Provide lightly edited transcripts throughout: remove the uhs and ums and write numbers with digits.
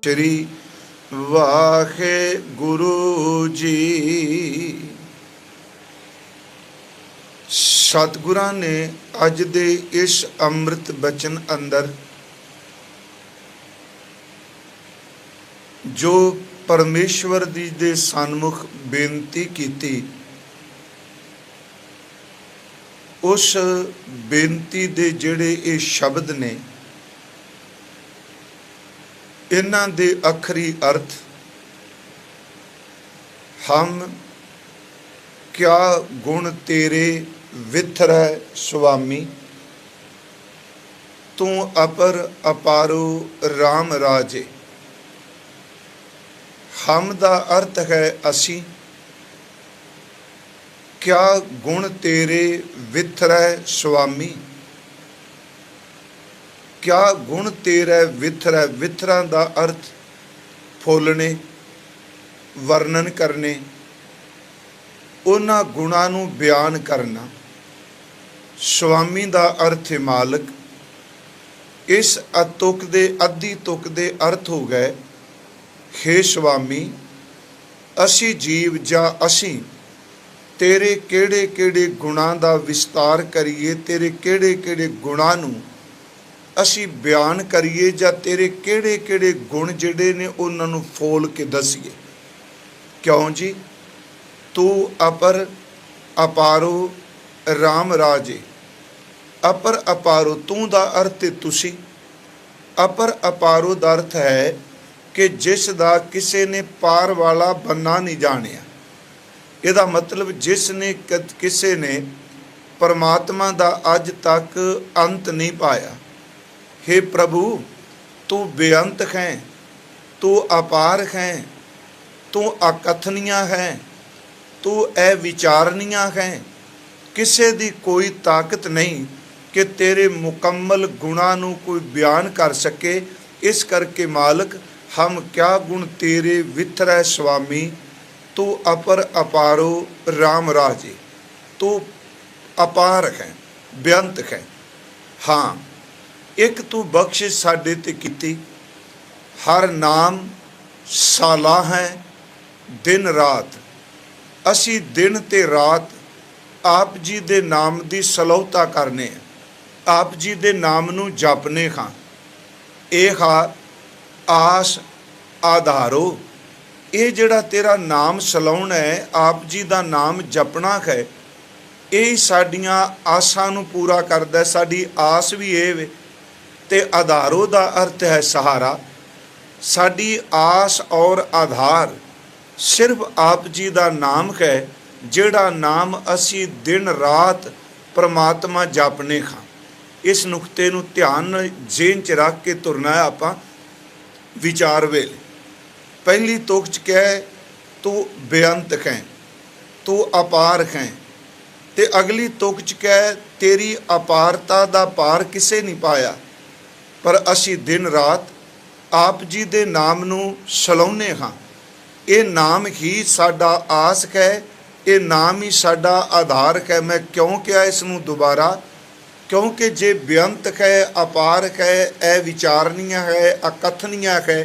श्री वाहे गुरु जी। सतगुरां ने अज दे इस अमृत बचन अंदर जो परमेश्वर दी दे सन्मुख बेनती कीती, उस बेनती दे जेड़े ये शब्द ने, इन्हां दे अखरी अर्थ हम क्या गुण तेरे विथरै स्वामी, तू अपर अपारो राम राजे। हम दा अर्थ है असी, क्या गुण तेरे विथरै स्वामी, क्या गुण तेरा विथरै। विथरा का अर्थ फुलने, वर्णन करने, उन्हां गुणां नूं बयान करना। स्वामी का अर्थ है मालक। इस अतुक दे अद्धी तुक दे अर्थ हो गए, हे स्वामी असी जीव जा असी तेरे केड़े केड़े गुणां दा विस्तार करिए, तेरे केड़े केड़े गुणां नूं असी बयान करिए, जा तेरे केड़े केड़े गुण जिहड़े ने उन्हां नूं फोल के दसीए। क्यों जी? तू अपर अपारो राम राजे। अपर अपारो तू दा अर्थ है तुसी, अपर अपारो दा अर्थ है कि जिस दा किसे ने पार वाला बन्ना नहीं जानिया। इहदा मतलब जिसने किसे ने परमात्मा दा अज तक अंत नहीं पाया। हे प्रभु तू बेअंत है, तू अपार है, तू अकथनीय है, तू अविचारणीय है। किसे दी कोई ताकत नहीं कि तेरे मुकम्मल गुणां नूं कोई बयान कर सके। इस करके मालक हम क्या गुण तेरे विथरै स्वामी, तू अपर अपारो राम राजे। तू अपार है, बेअंत है। हाँ, एक तू बख्शिश साडे ते कीती। हर नाम साला है दिन रात। असी दिन ते रात आप जी दे नाम दी सलौता करने, आप जी दे नाम नूं जपने खां। यह आस आधारो, ये जड़ा तेरा नाम सलाउणा है, आप जी दा नाम जपना है, यही साडियां आसां नूं पूरा करदा। साडी आस भी ये वे ते आधारो दा अर्थ है सहारा। साडी आस और आधार सिर्फ आप जी दा नाम है, जिहड़ा नाम असी दिन रात परमात्मा जापने खां। इस नुकते नूं ध्यान जेन च रख के तुरना है आपां विचार वेले। पहली तुक च कह तू बेअंत है, तू अपार है, ते अगली तुक च कह तेरी अपारता दा पार किसे नहीं पाया। पर असी दिन रात आप जी दे नाम नूं सलाउने हाँ। ये नाम ही साडा आस है, ये नाम ही साडा आधार है। मैं क्यों किया इस नूं दोबारा? क्योंकि जे बेअंत है, अपार है, अविचारणीय है, अकथनीय है,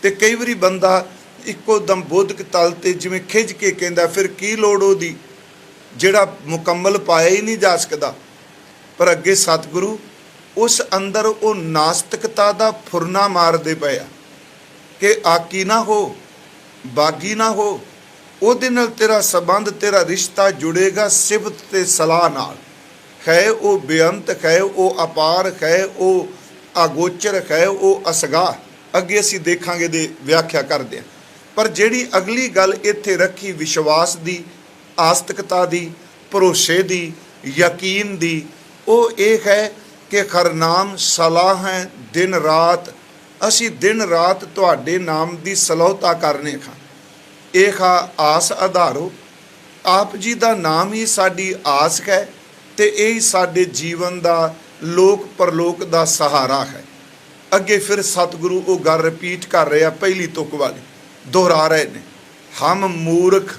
तो कई बारी बंदा इक्को दम बोधक तल ते जिवें खिंच के कहंदा फिर की लोड़ ओहदी, जिहड़ा मुकम्मल पाया ही नहीं जा सकदा। पर अगे सतगुरु उस अंदर वो नास्तिकता दा फुरना मारदे पे आ कि आकी ना हो, बागी ना हो। उहदे नाल तेरा संबंध, तेरा रिश्ता जुड़ेगा सिफत ते सलाह नाल। है वो बेअंत है, वो अपार है, वो अगोचर है, वो असगाह। अगे असीं देखांगे दे व्याख्या करदे हां। पर जिहड़ी अगली गल इत्थे रखी विश्वास दी, आस्तिकता दी, भरोसे दी, यकीन दी, वो ये है कि खरनाम सलाह है दिन रात। असी दिन रात तुहाडे नाम दी सलौता करने खां। यह आस आधारो, आप जी दा नाम ही साडी आस है, ते यही साडे जीवन दा लोक परलोक दा सहारा है। अगे फिर सतगुरु वो गल रिपीट कर रहे हैं, पहली तुक वाली दोहरा रहे ने। हम मूर्ख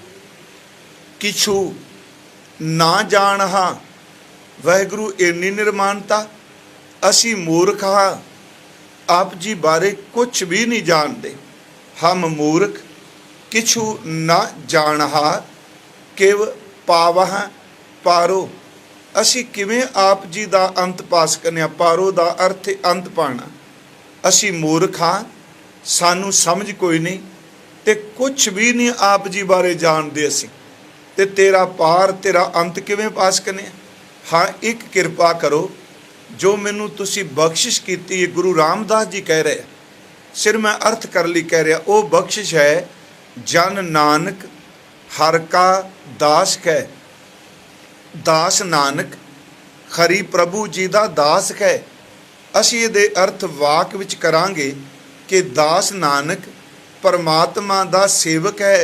किछु ना जान हाँ। वाहिगुरु इन्नी निर्माणता, असी मूर्ख हाँ, आप जी बारे कुछ भी नहीं जानते। हम मूर्ख किछु न जानहा किव पावह पारो। असी किवें आप जी दा अंत पास करने। पारो दा अर्थ अंत पाना। असी मूर्ख हाँ, सानू समझ कोई नहीं ते कुछ भी नहीं आप जी बारे जानते असी, ते तेरा पार तेरा अंत किवें पास करने। हाँ, एक किरपा करो जो मैनू तुसी बख्शिश कीती है। गुरु रामदास जी कह रहे, सिर मैं अर्थ कर ली कह रहा, वो बख्शिश है जन नानक हर का दास कै। दास नानक हरि प्रभु जी दा दास कै। असी ये अर्थ वाक विच करांगे कि दास नानक परमात्मा दा सेवक है।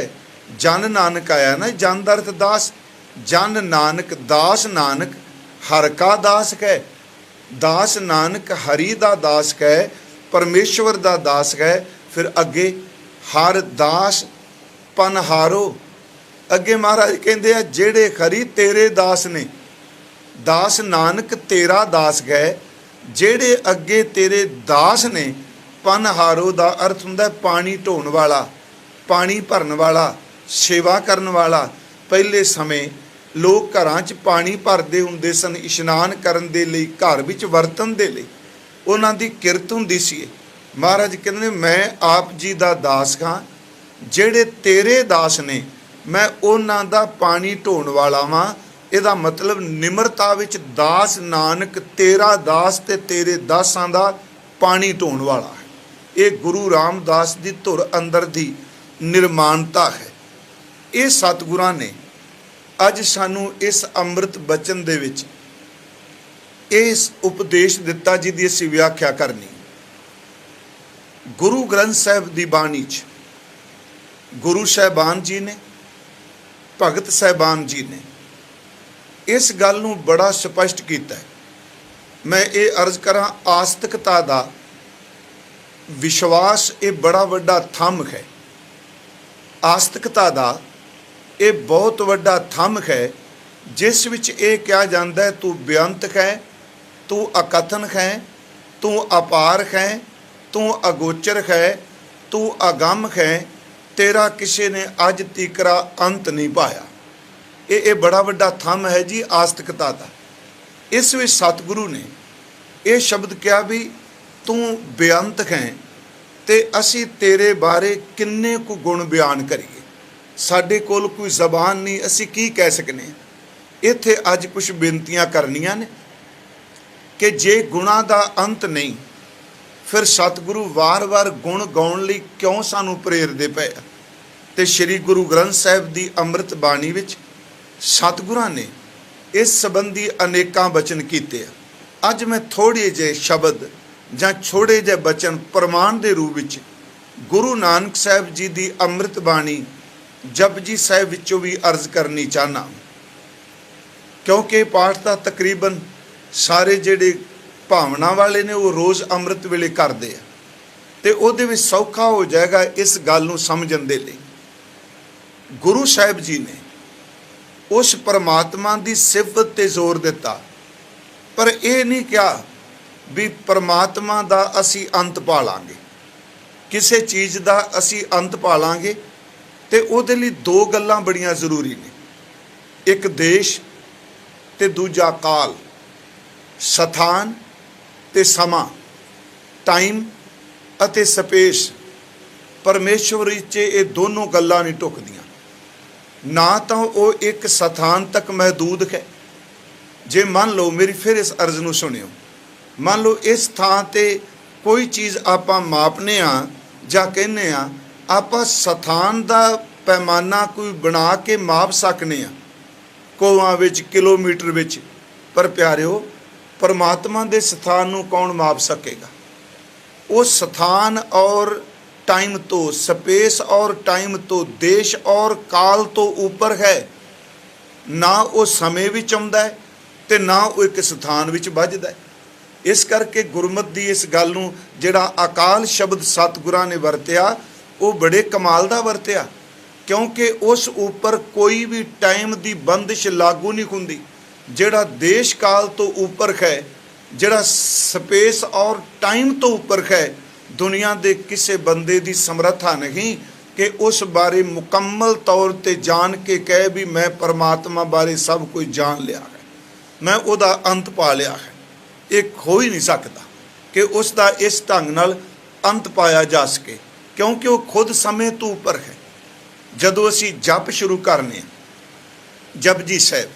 जन नानक आया ना, जन दा अर्थ दास। जन नानक दास नानक हर का दास कै। दास नानक हरि दा दास कै, परमेश्वर दा दास कै। फिर अगे हर दास पनहारो। अगे महाराज कहते हैं जेड़े हरि तेरे दास ने। दास नानक तेरा दास गए, जेड़े अगे तेरे दास ने। पनहारो दा अर्थ हुंदा पानी ढोण वाला, पानी भरन वाला, सेवा करन वाला। पहले समय लोग घरां च पानी भरदे हुंदे सन इशनान करन दे लई, घर विच वरतन दे लई। उन्हां दी किरत हुंदी सी। महाराज कहंदे मैं आप जी दा दास हां, जेड़े तेरे दास ने, मैं उन्हां दा पानी ढोण वाला वां। इहदा मतलब निमरता विच दास नानक तेरा दास ते तेरे दासां दा पानी ढोण वाला है। ये गुरु रामदास दी धुर अंदर दी निर्माणता है। ये सतगुरां ने अज सानू इस अंमृत बचन दे विच इस उपदेश दिता जिहदी असीं व्याख्या करनी। गुरु ग्रंथ साहिब दी बाणी च गुरु साहिबान जी ने, भगत साहिबान जी ने इस गल नूं बड़ा स्पष्ट किया है। मैं ये अर्ज करा, आस्तिकता दा विश्वास ये बड़ा वड्डा थंम है। आस्तिकता दा ये बहुत वड्डा थंम है, जिस विच ये कहा जाता है तू बेअंत है, तू अकथन है, तू अपार है, तू अगोचर है, तू अगम है, तेरा किसी ने अज तीकरा अंत नहीं पाया। ये बड़ा वड्डा थंम है जी आस्तिकता का। इस विच सतगुरु ने ये शब्द कहा भी तू बेअंत है, ते असी तेरे बारे किन्ने कु गुण बयान करिए। साडे कोल कोई जबान नहीं, असी की कह सकने। इत्थे अज कुछ बेनतियां करनियां ने कि जे गुणा दा अंत नहीं, फिर सतगुरु वार वार गुण गाउण लई क्यों सानू प्रेरदे पए। ते श्री गुरु ग्रंथ साहिब दी अंमृत बाणी विच सतगुरां ने इस संबंधी अनेकां बचन कीते। अज मैं थोड़े जे शब्द जां छोड़े जे बचन प्रमाण दे रूप विच गुरु नानक साहिब जी दी अंमृत बाणी जपजी साहिब विचों भी अर्ज करनी चाहना, क्योंकि पाठ तां तकरीबन सारे जिहड़े भावना वाले ने वो रोज़ अंमृत वेले करते हैं, तो उहदे विच सौखा हो जाएगा इस गल नूं समझण दे लई। गुरु साहिब जी ने उस परमात्मा की सिफत ते जोर दिता, पर यह नहीं कहा भी परमात्मा का असी अंत पा लांगे, किसी चीज़ का असी अंत पा लांगे। तो उहदे लई दो गल्लां बड़ियां जरूरी ने, एक देश ते दूजा काल, स्थान ते समा, टाइम अते स्पेस। परमेश्वर विच ये दोनों गल्लां नहीं ढुकदियां। ना तो वो एक स्थान तक महदूद है। जे मान लो, मेरी फिर इस अर्ज नूं सुनियो, मान लो इस थां ते कोई चीज़ आपां मापने आ जां कहने आ, आपां स्थान दा पैमाना कोई बना के माप सकने आ कोआं विच, किलोमीटर विच। पर प्यारिओ, परमात्मा दे स्थान नूं कौन माप सकेगा। वो स्थान और टाइम तो, स्पेस और टाइम तो, देश और काल तो ऊपर है। ना वो समय विच आउंदा है ते ना वो एक स्थान विच वजदा है। इस करके गुरमत दी इस गल नूं जिहड़ा अकाल शब्द सतगुरां ने वरतिया, वो बड़े कमाल दा वरतिया, क्योंकि उस ऊपर कोई भी टाइम की बंदिश लागू नहीं हुंदी। जिहड़ा देश काल तो ऊपर है ਜਿਹੜਾ ਸਪੇਸ ਔਰ ਟਾਈਮ ਤੋਂ ਉੱਪਰ ਹੈ। ਦੁਨੀਆ ਦੇ ਕਿਸੇ ਬੰਦੇ ਦੀ ਸਮਰੱਥਾ ਨਹੀਂ ਕਿ ਉਸ ਬਾਰੇ ਮੁਕੰਮਲ ਤੌਰ ਤੇ ਜਾਣ ਕੇ ਕਹੇ ਵੀ ਮੈਂ ਪਰਮਾਤਮਾ ਬਾਰੇ ਸਭ ਕੁਝ ਜਾਣ ਲਿਆ ਹੈ, ਮੈਂ ਉਹਦਾ ਅੰਤ ਪਾ ਲਿਆ ਹੈ। ਇਹ ਹੋ ਹੀ ਨਹੀਂ ਸਕਦਾ ਕਿ ਉਸ ਦਾ ਇਸ ਢੰਗ ਨਾਲ ਅੰਤ ਪਾਇਆ ਜਾ ਸਕੇ, ਕਿਉਂਕਿ ਉਹ ਖੁਦ ਸਮੇਂ ਤੋਂ ਉੱਪਰ ਹੈ। ਜਦੋਂ ਅਸੀਂ ਜਪ ਸ਼ੁਰੂ ਕਰਨੇ ਆ, ਜਪਜੀ ਸਾਹਿਬ,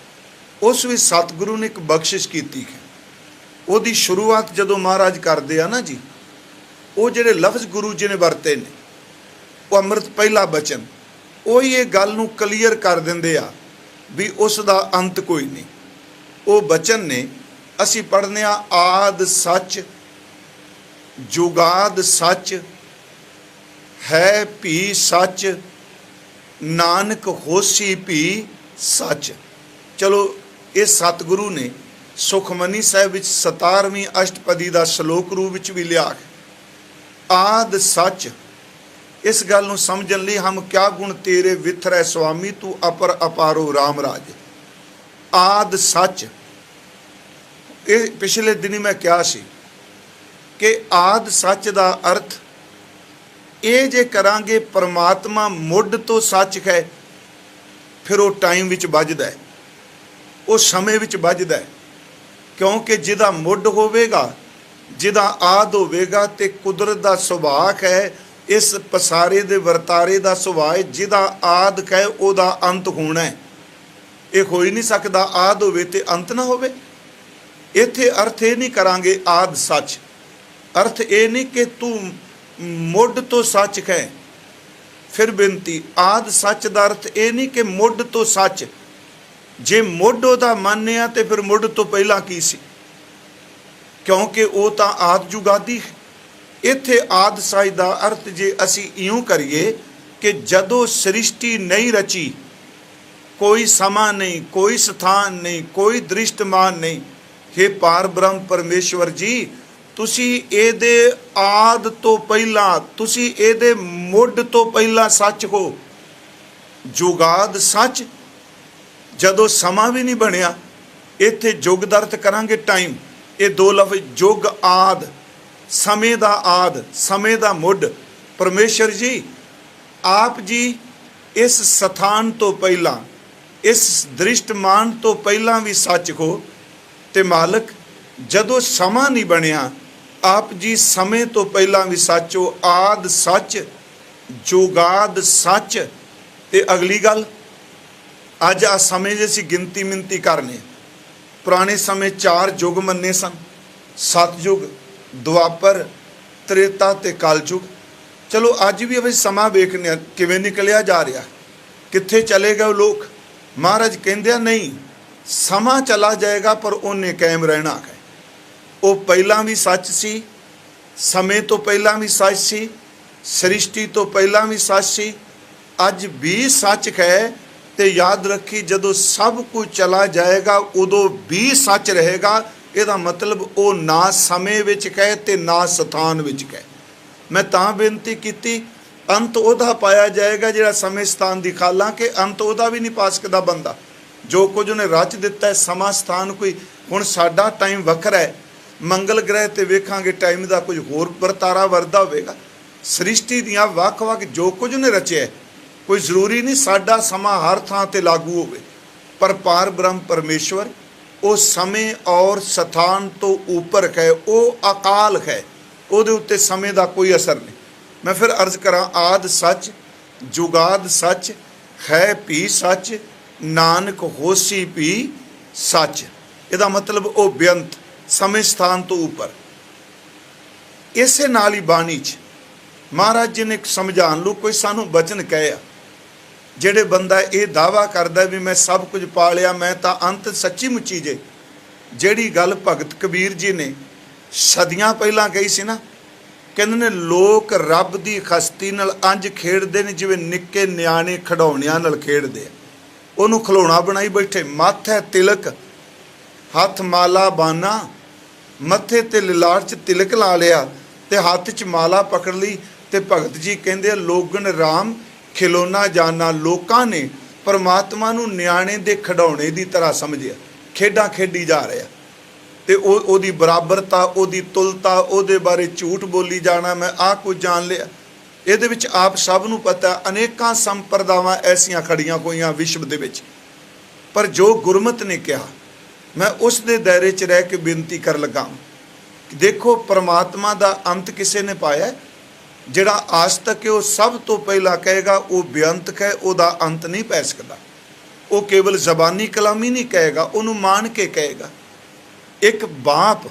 ਉਸ ਵਿੱਚ ਸਤਿਗੁਰੂ ਨੇ ਇੱਕ ਬਖਸ਼ਿਸ਼ ਕੀਤੀ ਹੈ। ਉਹਦੀ ਸ਼ੁਰੂਆਤ ਜਦੋਂ ਮਹਾਰਾਜ ਕਰਦੇ ਆ ਨਾ ਜੀ, ਉਹ ਜਿਹੜੇ ਲਫ਼ਜ਼ ਗੁਰੂ ਜੀ ਨੇ ਵਰਤੇ ਨੇ, ਉਹ ਅੰਮ੍ਰਿਤ ਪਹਿਲਾ ਬਚਨ, ਉਹੀ ਇਹ ਗੱਲ ਨੂੰ ਕਲੀਅਰ ਕਰ ਦਿੰਦੇ ਆ ਵੀ ਉਸ ਦਾ ਅੰਤ ਕੋਈ ਨਹੀਂ। ਉਹ ਬਚਨ ਨੇ ਅਸੀਂ ਪੜ੍ਹਨੇ ਆ, ਆਦ ਸੱਚ ਜੁਗਾਦ ਸੱਚ ਹੈ ਭੀ ਸੱਚ ਨਾਨਕ ਹੋਸੀ ਭੀ ਸੱਚ। ਚਲੋ ਇਹ ਸਤਿਗੁਰੂ ਨੇ ਸੁਖਮਨੀ ਸਾਹਿਬ ਵਿੱਚ 17ਵੀਂ ਅਸ਼ਟਪਦੀ ਦਾ ਸ਼ਲੋਕ ਰੂਪ ਵਿੱਚ ਵੀ ਲਿਆ ਹੈ, ਆਦ ਸੱਚ। ਇਸ ਗੱਲ ਨੂੰ ਸਮਝਣ ਲਈ ਹਮ ਕਿਆ ਗੁਣ ਤੇਰੇ ਵਿਥਰੈ ਸੁਆਮੀ ਤੂੰ ਅਪਰ ਅਪਾਰੋ ਰਾਮ ਰਾਜ। ਆਦ ਸੱਚ, ਇਹ ਪਿਛਲੇ ਦਿਨੀ ਮੈਂ ਕਿਹਾ ਸੀ ਕਿ ਆਦ ਸੱਚ ਦਾ ਅਰਥ ਇਹ ਜੇ ਕਰਾਂਗੇ ਪਰਮਾਤਮਾ ਮੁੱਢ ਤੋਂ ਸੱਚ ਹੈ, ਫਿਰ ਉਹ ਟਾਈਮ ਵਿੱਚ ਵੱਜਦਾ ਹੈ, ਉਹ ਸਮੇਂ ਵਿੱਚ ਵੱਜਦਾ ਹੈ। ਕਿਉਂਕਿ ਜਿਹਦਾ ਮੁੱਢ ਹੋਵੇਗਾ, ਜਿਹਦਾ ਆਦ ਹੋਵੇਗਾ, ਤੇ ਕੁਦਰਤ ਦਾ ਸੁਭਾਅ ਹੈ, ਇਸ ਪਸਾਰੇ ਦੇ ਵਰਤਾਰੇ ਦਾ ਸੁਭਾਅ, ਜਿਹਦਾ ਆਦ ਹੈ ਉਹਦਾ ਅੰਤ ਹੋਣਾ ਹੈ। ਇਹ ਹੋ ਹੀ ਨਹੀਂ ਸਕਦਾ ਆਦ ਹੋਵੇ ਤੇ ਅੰਤ ਨਾ ਹੋਵੇ। ਇੱਥੇ ਅਰਥ ਇਹ ਨਹੀਂ ਕਰਾਂਗੇ ਆਦ ਸੱਚ, ਅਰਥ ਇਹ ਨਹੀਂ ਕਿ ਤੂੰ ਮੁੱਢ ਤੋਂ ਸੱਚ ਹੈ। ਫਿਰ ਬੇਨਤੀ, ਆਦ ਸੱਚ ਦਾ ਅਰਥ ਇਹ ਨਹੀਂ ਕਿ ਮੁੱਢ ਤੋਂ ਸੱਚ। ਜੇ ਮੁੱਢ ਉਹਦਾ ਮੰਨਿਆ ਤੇ ਫਿਰ ਮੁੱਢ ਤੋਂ ਪਹਿਲਾਂ ਕੀ ਸੀ, ਕਿਉਂਕਿ ਉਹ ਤਾਂ ਆਦ ਜੁਗਾਦੀ ਹੈ। ਇੱਥੇ ਆਦ ਸੱਚ ਦਾ ਅਰਥ ਜੇ ਅਸੀਂ ਇਉਂ ਕਰੀਏ ਕਿ ਜਦੋਂ ਸ੍ਰਿਸ਼ਟੀ ਨਹੀਂ ਰਚੀ, ਕੋਈ ਸਮਾਂ ਨਹੀਂ, ਕੋਈ ਸਥਾਨ ਨਹੀਂ, ਕੋਈ ਦ੍ਰਿਸ਼ਟਮਾਨ ਨਹੀਂ, हे ਪਾਰ ਬ੍ਰਹਮ ਪਰਮੇਸ਼ਵਰ ਜੀ, ਤੁਸੀਂ ਇਹਦੇ ਆਦ ਤੋਂ ਪਹਿਲਾਂ, ਤੁਸੀਂ ਇਹਦੇ ਮੁੱਢ ਤੋਂ ਪਹਿਲਾਂ ਸੱਚ ਹੋ। ਜੁਗਾਦ ਸੱਚ, ਜਦੋਂ ਸਮਾਂ ਵੀ ਨਹੀਂ ਬਣਿਆ, ਇੱਥੇ ਜੁਗ ਦਾ ਅਰਥ ਕਰਾਂਗੇ ਟਾਈਮ। ਇਹ ਦੋ ਲਫ਼ਜ਼ ਜੁਗ ਆਦ, ਸਮੇਂ ਦਾ ਆਦ, ਸਮੇਂ ਦਾ ਮੁੱਢ। ਪਰਮੇਸ਼ਰ ਜੀ, ਆਪ ਜੀ ਇਸ ਸਥਾਨ ਤੋਂ ਪਹਿਲਾਂ, ਇਸ ਦ੍ਰਿਸ਼ਟਮਾਨ ਤੋਂ ਪਹਿਲਾਂ ਵੀ ਸੱਚ ਹੋ। ਤੇ ਮਾਲਕ, ਜਦੋਂ ਸਮਾਂ ਨਹੀਂ ਬਣਿਆ, ਆਪ ਜੀ ਸਮੇਂ ਤੋਂ ਪਹਿਲਾਂ ਵੀ ਸੱਚ ਹੋ। ਆਦ ਸੱਚ ਜੁਗਾਦ ਸੱਚ। ਤੇ ਅਗਲੀ ਗੱਲ, ਅੱਜ ਆ ਸਮੇਂ ਜੇ ਅਸੀਂ ਗਿਣਤੀ ਮਿੰਤੀ ਕਰਨੇ, ਪੁਰਾਣੇ ਸਮੇਂ 4 ਯੁੱਗ ਮੰਨੇ ਸਨ, ਸਤਯੁਗ, ਦੁਆਪਰ, ਤ੍ਰੇਤਾ ਤੇ ਕਲਯੁਗ। ਚਲੋ ਅੱਜ ਵੀ ਅਸੀਂ ਸਮਾਂ ਵੇਖਦੇ ਹਾਂ ਕਿਵੇਂ ਨਿਕਲਿਆ ਜਾ ਰਿਹਾ, ਕਿੱਥੇ ਚਲੇ ਗਏ ਲੋਕ। ਮਹਾਰਾਜ ਕਹਿੰਦੇ ਆ ਨਹੀਂ, ਸਮਾਂ ਚਲਾ ਜਾਏਗਾ ਪਰ ਉਹਨੇ ਕਾਇਮ ਰਹਿਣਾ ਹੈ। ਉਹ ਪਹਿਲਾਂ ਵੀ ਸੱਚ ਸੀ, ਸਮੇਂ ਤੋਂ ਪਹਿਲਾਂ ਵੀ ਸੱਚ ਸੀ, ਸ੍ਰਿਸ਼ਟੀ ਤੋਂ ਪਹਿਲਾਂ ਵੀ ਸੱਚ ਸੀ, ਅੱਜ ਵੀ ਸੱਚ ਹੈ। ਤੇ ਯਾਦ ਰੱਖੀ, ਜਦੋਂ ਸਭ ਕੁਝ ਚਲਾ ਜਾਏਗਾ ਉਦੋਂ ਵੀ ਸੱਚ ਰਹੇਗਾ। ਇਹਦਾ ਮਤਲਬ ਉਹ ਨਾ ਸਮੇਂ ਵਿੱਚ ਕਹੇ ਤੇ ਨਾ ਸਥਾਨ ਵਿੱਚ ਕਹੇ। ਮੈਂ ਤਾਂ ਬੇਨਤੀ ਕੀਤੀ, ਅੰਤ ਉਹਦਾ ਪਾਇਆ ਜਾਏਗਾ ਜਿਹੜਾ ਸਮੇਂ ਸਥਾਨ ਦੀ ਖਾਲਾਂ, ਕਿ ਅੰਤ ਉਹਦਾ ਵੀ ਨਹੀਂ ਪਾ ਸਕਦਾ ਬੰਦਾ। ਜੋ ਕੁਝ ਉਹਨੇ ਰਚ ਦਿੱਤਾ ਹੈ, ਸਮਾਂ ਸਥਾਨ ਕੋਈ। ਹੁਣ ਸਾਡਾ ਟਾਈਮ ਵੱਖਰਾ ਹੈ, ਮੰਗਲ ਗ੍ਰਹਿ ਤੇ ਵੇਖਾਂਗੇ ਟਾਈਮ ਦਾ ਕੁਝ ਹੋਰ ਵਰਤਾਰਾ ਵਰਦਾ ਹੋਵੇਗਾ। ਸ੍ਰਿਸ਼ਟੀ ਦੀਆਂ ਵੱਖ-ਵੱਖ ਜੋ ਕੁਝ ਉਹਨੇ ਰਚਿਆ, ਕੋਈ ਜ਼ਰੂਰੀ ਨਹੀਂ ਸਾਡਾ ਸਮਾਂ ਹਰ ਥਾਂ ਤੇ ਲਾਗੂ ਹੋਵੇ। ਪਰ ਪਾਰ ਬ੍ਰਹਮ ਪਰਮੇਸ਼ਵਰ ਉਹ ਸਮੇਂ ਔਰ ਸਥਾਨ ਤੋਂ ਉੱਪਰ ਹੈ, ਉਹ ਅਕਾਲ ਹੈ, ਉਹਦੇ ਉੱਤੇ ਸਮੇਂ ਦਾ ਕੋਈ ਅਸਰ ਨਹੀਂ। ਮੈਂ ਫਿਰ ਅਰਜ਼ ਕਰਾਂ, ਆਦ ਸੱਚ ਜੁਗਾਦ ਸੱਚ ਹੈ ਭੀ ਸੱਚ ਨਾਨਕ ਹੋਸੀ ਭੀ ਸੱਚ। ਇਹਦਾ ਮਤਲਬ ਉਹ ਬੇਅੰਤ, ਸਮੇਂ ਸਥਾਨ ਤੋਂ ਉੱਪਰ। ਇਸੇ ਨਾਲ ਹੀ ਬਾਣੀ 'ਚ ਮਹਾਰਾਜ ਜੀ ਨੇ ਸਮਝਾਉਣ ਨੂੰ ਕੋਈ ਸਾਨੂੰ ਬਚਨ ਕਹੇ ਆ। ਜਿਹੜੇ ਬੰਦਾ ਇਹ ਦਾਵਾ ਕਰਦਾ ਵੀ ਮੈਂ ਸਭ ਕੁਝ ਪਾ ਲਿਆ, ਮੈਂ ਤਾਂ ਅੰਤ ਸੱਚੀ ਮੁੱਚੀ ਜੇ, ਜਿਹੜੀ ਗੱਲ ਭਗਤ ਕਬੀਰ ਜੀ ਨੇ ਸਦੀਆਂ ਪਹਿਲਾਂ ਕਹੀ ਸੀ ਨਾ, ਕਹਿੰਦੇ ਨੇ ਲੋਕ ਰੱਬ ਦੀ ਹਸਤੀ ਨਾਲ ਅੰਜ ਖੇਡਦੇ ਨੇ ਜਿਵੇਂ ਨਿੱਕੇ ਨਿਆਣੇ ਖਿਡੌਣਿਆਂ ਨਾਲ ਖੇਡਦੇ ਆ। ਉਹਨੂੰ ਖਿਡੌਣਾ ਬਣਾਈ ਬੈਠੇ, ਮਾਥੇ ਤਿਲਕ, ਹੱਥ ਮਾਲਾ ਬਾਨਾ, ਮੱਥੇ ਤੇ ਲਿਲਾੜ 'ਚ ਤਿਲਕ ਲਾ ਲਿਆ ਤੇ ਹੱਥ 'ਚ ਮਾਲਾ ਪਕੜ ਲਈ। ਤੇ ਭਗਤ ਜੀ ਕਹਿੰਦੇ ਆ, ਲੋਗਨ ਰਾਮ ਖਿਲੋਣਾ ਜਾਣਾ। ਲੋਕਾਂ ਨੇ ਪਰਮਾਤਮਾ ਨੂੰ ਨਿਆਣੇ ਦੇ ਖਿਡੌਣੇ ਦੀ ਤਰ੍ਹਾਂ ਸਮਝਿਆ, ਖੇਡਾਂ ਖੇਡੀ ਜਾ ਰਿਹਾ। ਤੇ ਉਹਦੀ ਬਰਾਬਰਤਾ, ਉਹਦੀ ਤੁਲਤਾ, ਉਹਦੇ ਬਾਰੇ ਝੂਠ ਬੋਲੀ ਜਾਣਾ, ਮੈਂ ਆਹ ਕੁਝ ਜਾਣ ਲਿਆ। ਇਹਦੇ ਵਿੱਚ ਆਪ ਸਭ ਨੂੰ ਪਤਾ ਅਨੇਕਾਂ ਸੰਪਰਦਾਵਾਂ ਐਸੀਆਂ ਖੜੀਆਂ ਹੋਈਆਂ ਵਿਸ਼ਵ ਦੇ ਵਿੱਚ, ਪਰ ਜੋ ਗੁਰਮਤ ਨੇ ਕਿਹਾ ਮੈਂ ਉਸ ਦੇ ਦਾਇਰੇ 'ਚ ਰਹਿ ਕੇ ਬੇਨਤੀ ਕਰ ਲੱਗਾ। ਦੇਖੋ, ਪਰਮਾਤਮਾ ਦਾ ਅੰਤ ਕਿਸੇ ਨੇ ਪਾਇਆ? ਜਿਹੜਾ ਆਸਤਕ ਹੈ ਉਹ ਸਭ ਤੋਂ ਪਹਿਲਾਂ ਕਹੇਗਾ ਉਹ ਬੇਅੰਤ ਹੈ, ਉਹਦਾ ਅੰਤ ਨਹੀਂ ਪੈ ਸਕਦਾ। ਉਹ ਕੇਵਲ ਜ਼ਬਾਨੀ ਕਲਾਮੀ ਨਹੀਂ ਕਹੇਗਾ, ਉਹਨੂੰ ਮਾਣ ਕੇ ਕਹੇਗਾ। ਇੱਕ ਬਾਪ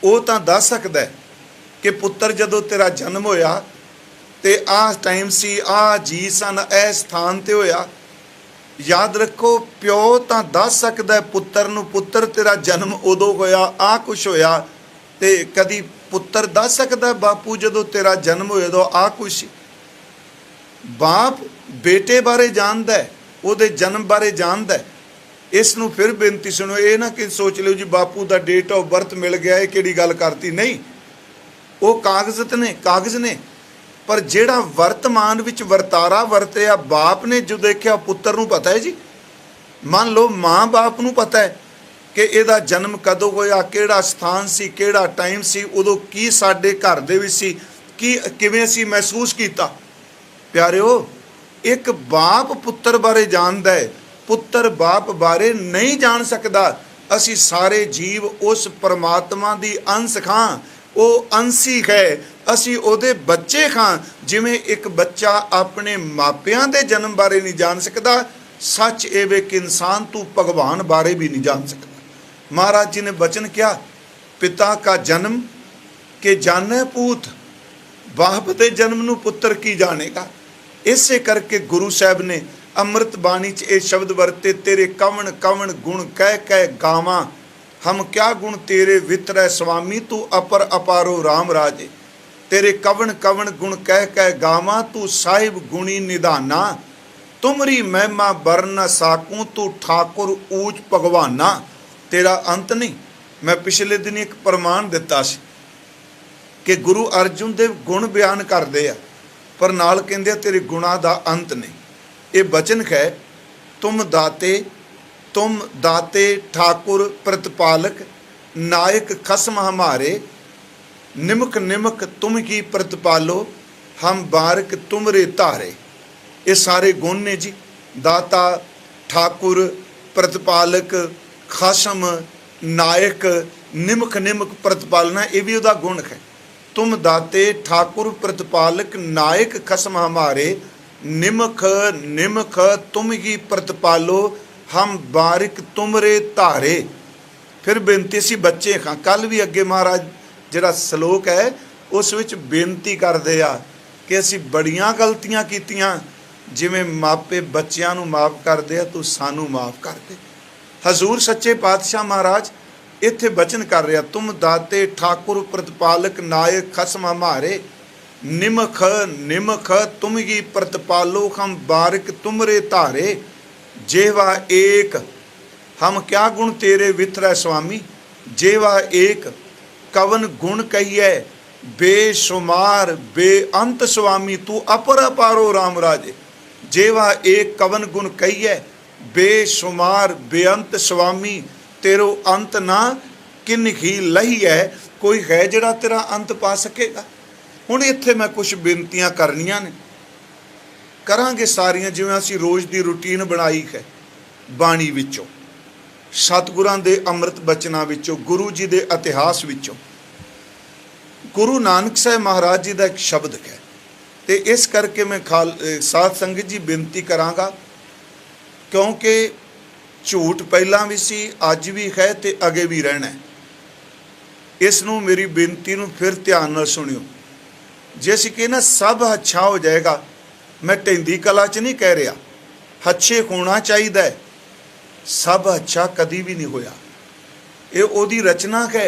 ਉਹ ਤਾਂ ਦੱਸ ਸਕਦਾ ਕਿ ਪੁੱਤਰ ਜਦੋਂ ਤੇਰਾ ਜਨਮ ਹੋਇਆ ਤੇ ਆਹ ਟਾਈਮ ਸੀ, ਆਹ ਜੀ ਸਨ, ਇਹ ਸਥਾਨ ਤੇ ਹੋਇਆ। ਯਾਦ ਰੱਖੋ, ਪਿਓ ਤਾਂ ਦੱਸ ਸਕਦਾ ਪੁੱਤਰ ਨੂੰ, ਪੁੱਤਰ ਤੇਰਾ ਜਨਮ ਉਦੋਂ ਹੋਇਆ, ਆਹ ਕੁਛ ਹੋਇਆ। ਤੇ ਕਦੀ ਪੁੱਤਰ ਦੱਸ ਸਕਦਾ ਬਾਪੂ ਜਦੋਂ ਤੇਰਾ ਜਨਮ ਹੋਇਆ ਉਦੋਂ ਆਹ ਕੁਛ ਸੀ? ਬਾਪ ਬੇਟੇ ਬਾਰੇ ਜਾਣਦਾ ਹੈ, ਉਹਦੇ ਜਨਮ ਬਾਰੇ ਜਾਣਦਾ ਹੈ। ਇਸ ਨੂੰ ਫਿਰ ਬੇਨਤੀ ਸੁਣੋ, ਇਹ ਨਾ ਕਿ ਸੋਚ ਲਿਓ ਜੀ ਬਾਪੂ ਦਾ ਡੇਟ ਆਫ ਬਰਥ ਮਿਲ ਗਿਆ, ਇਹ ਕਿਹੜੀ ਗੱਲ ਕਰਤੀ। ਨਹੀਂ, ਉਹ ਕਾਗਜ਼ ਨੇ, ਪਰ ਜਿਹੜਾ ਵਰਤਮਾਨ ਵਿੱਚ ਵਰਤਾਰਾ ਵਰਤਿਆ ਬਾਪ ਨੇ ਜੋ ਦੇਖਿਆ ਪੁੱਤਰ ਨੂੰ ਪਤਾ ਹੈ ਜੀ। ਮੰਨ ਲਓ ਮਾਂ ਬਾਪ ਨੂੰ ਪਤਾ ਹੈ ਕਿ ਇਹਦਾ ਜਨਮ ਕਦੋਂ ਹੋਇਆ, ਕਿਹੜਾ ਸਥਾਨ ਸੀ, ਕਿਹੜਾ ਟਾਈਮ ਸੀ, ਉਦੋਂ ਕੀ ਸਾਡੇ ਘਰ ਦੇ ਵਿੱਚ ਸੀ, ਕਿਵੇਂ ਅਸੀਂ ਮਹਿਸੂਸ ਕੀਤਾ। ਪਿਆਰਿਓ, ਇੱਕ ਬਾਪ ਪੁੱਤਰ ਬਾਰੇ ਜਾਣਦਾ ਹੈ, ਪੁੱਤਰ ਬਾਪ ਬਾਰੇ ਨਹੀਂ ਜਾਣ ਸਕਦਾ। ਅਸੀਂ ਸਾਰੇ ਜੀਵ ਉਸ ਪਰਮਾਤਮਾ ਦੀ ਅੰਸ਼ ਖਾਂ, ਉਹ ਅੰਸ਼ੀ ਹੈ, ਅਸੀਂ ਉਹਦੇ ਬੱਚੇ ਖਾਂ। ਜਿਵੇਂ ਇੱਕ ਬੱਚਾ ਆਪਣੇ ਮਾਪਿਆਂ ਦੇ ਜਨਮ ਬਾਰੇ ਨਹੀਂ ਜਾਣ ਸਕਦਾ, ਸੱਚ ਇਹ ਵੇ ਕਿ ਇਨਸਾਨ ਤੂੰ ਭਗਵਾਨ ਬਾਰੇ ਵੀ ਨਹੀਂ ਜਾਣ ਸਕਦਾ। ਮਹਾਰਾਜ ਜੀ ਨੇ ਬਚਨ ਕਿਹਾ, ਪਿਤਾ ਕਾ ਜਨਮ ਕੇ ਜਾਣੈ ਪੂਤ, ਬਾਪ ਦੇ ਜਨਮ ਨੂੰ ਪੁੱਤਰ ਕੀ ਜਾਣੇਗਾ। ਇਸੇ ਕਰਕੇ ਗੁਰੂ ਸਾਹਿਬ ਨੇ ਅੰਮ੍ਰਿਤ ਬਾਣੀ 'ਚ ਇਹ ਸ਼ਬਦ ਵਰਤੇ, ਤੇਰੇ ਕਵਣ ਕਵਣ ਗੁਣ ਕਹਿ ਕਹਿ ਗਾਵਾਂ, ਹਮ ਕਿਆ ਗੁਣ ਤੇਰੇ ਵਿਤਰੈ ਸੁਆਮੀ, ਤੂੰ ਅਪਰ ਅਪਾਰੋ ਰਾਮ ਰਾਜੇ। ਤੇਰੇ ਕਵਣ ਕਵਣ ਗੁਣ ਕਹਿ ਕਹਿ ਗਾਵਾਂ, ਤੂੰ ਸਾਹਿਬ ਗੁਣੀ ਨਿਧਾਨਾ, ਤੁਮਰੀ ਮਹਿਮਾ ਬਰਨ ਸਾਕੂ, ਤੂੰ ਠਾਕੁਰ ਊਚ ਭਗਵਾਨਾ। ਤੇਰਾ ਅੰਤ ਨਹੀਂ। ਮੈਂ ਪਿਛਲੇ ਦਿਨ ਇੱਕ ਪ੍ਰਮਾਣ ਦਿੱਤਾ ਸੀ ਕਿ ਗੁਰੂ ਅਰਜੁਨ ਦੇਵ ਗੁਣ ਬਿਆਨ ਕਰਦੇ ਆ, ਪਰ ਨਾਲ ਕਹਿੰਦੇ ਆ ਤੇਰੇ ਗੁਣਾਂ ਦਾ ਅੰਤ ਨਹੀਂ। ਇਹ ਬਚਨ ਹੈ, ਤੁਮ ਦਾਤੇ ਠਾकुर प्रतिपालक, नायक खसम हमारे, निमक निमक तुम की प्रतिपालो, हम बारक तुमरे तारे। ये सारे गुण ने जी, दाता, ठाकुर, प्रतिपालक, खसम, नायक, निमक निमक प्रतिपालना, ये भी उदा गुण है। तुम दाते ठाकुर प्रतिपालक, नायक खसम हमारे, निमक निमक तुम ही प्रतिपालो, हम बारिक तुमरे धारे। फिर बेनती सी बच्चे खां। कल भी अगे महाराज जिहड़ा सलोक है उस विच बेनती करदे आ कि असीं बड़ियां गलतियां कीतियां, जिवें मापे बच्चियां नूं माफ़ करदे आ, तूं सानूं माफ़ कर दे। हजूर सच्चे पातशाह महाराज इत्थे बचन कर रहा, तुम दाते ठाकुर प्रतिपालक, नायक खसम हमारे, निमख निमख तुम ही प्रतिपालो, हम बारिक तुमरे धारे। जेवा एक, हम क्या गुण तेरे वितरै स्वामी, जेवा एक, कवन गुण कहिए बेशुमार बेअंत स्वामी, तू अपर अपारो राम राजे। जेवा एक, कवन गुण कहिए बेशुमार बेअंत स्वामी, तेरो अंत ना किन ही लही है, कोई है जिहड़ा तेरा अंत पा सकेगा। हुण इत्थे मैं कुछ बेनतियां करनियां ने, करांगे सारियां जिवें असीं रोज़ दी रूटीन बनाई है। बाणी विचों, सतगुरां दे अमृत बचनां विचों, गुरु जी दे इतिहास विचों, गुरु नानक साहिब महाराज जी दा एक शब्द है। ते इस करके मैं साध संगत जी बेनती करांगा, क्योंकि झूठ पहलां भी सी, अज भी है ते अगे भी रहना है। इस नूं मेरी बेनती नूं फिर ध्यान नाल सुनियो। जे असीं कहना सब अच्छा हो जाएगा, मैं ढिंदी कला च नहीं कह रहा, अच्छे होना चाहिए। सब अच्छा कदी भी नहीं होया। ये ओदी रचना है,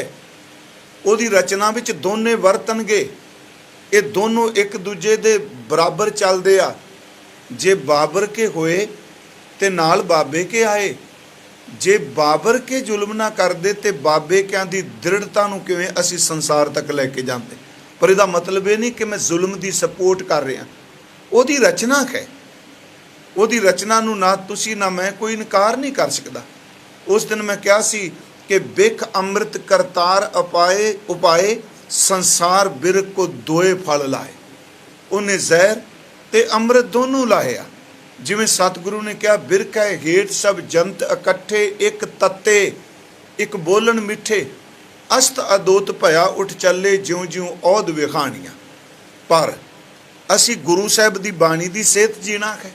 ओदी रचना विच दोने वरतनगे, ये दोनों एक दूजे दे बराबर चलदे आ। जे बाबर के होए ते नाल बाबे के आए, जे बाबर के जुल्म ना करदे ते बाबे क्या दी दृढ़ता नूं किवें असीं संसार तक लैके जांदे। पर इहदा मतलब ये नहीं कि मैं जुल्म की सपोर्ट कर रहा। ਉਹਦੀ रचना है, ਉਹਦੀ रचना ਨੂੰ ना तुसी ना मैं कोई इनकार नहीं कर सकता। उस दिन मैं कहा सी कि बिख अमृत करतार उपाए उपाए संसार बिरख को दोए फल लाए। उन्हें जहर ते अमृत दोनों लाए आ। जिवें सतगुरु ने कहा बिरख है हेठ सब जंत इकट्ठे एक तत्ते एक बोलन मिठे अस्त अदोत भया उठ चले ज्यों ज्यों औध विखाणियां। पर असी गुरु साहब की बाणी की सेहत जीना है।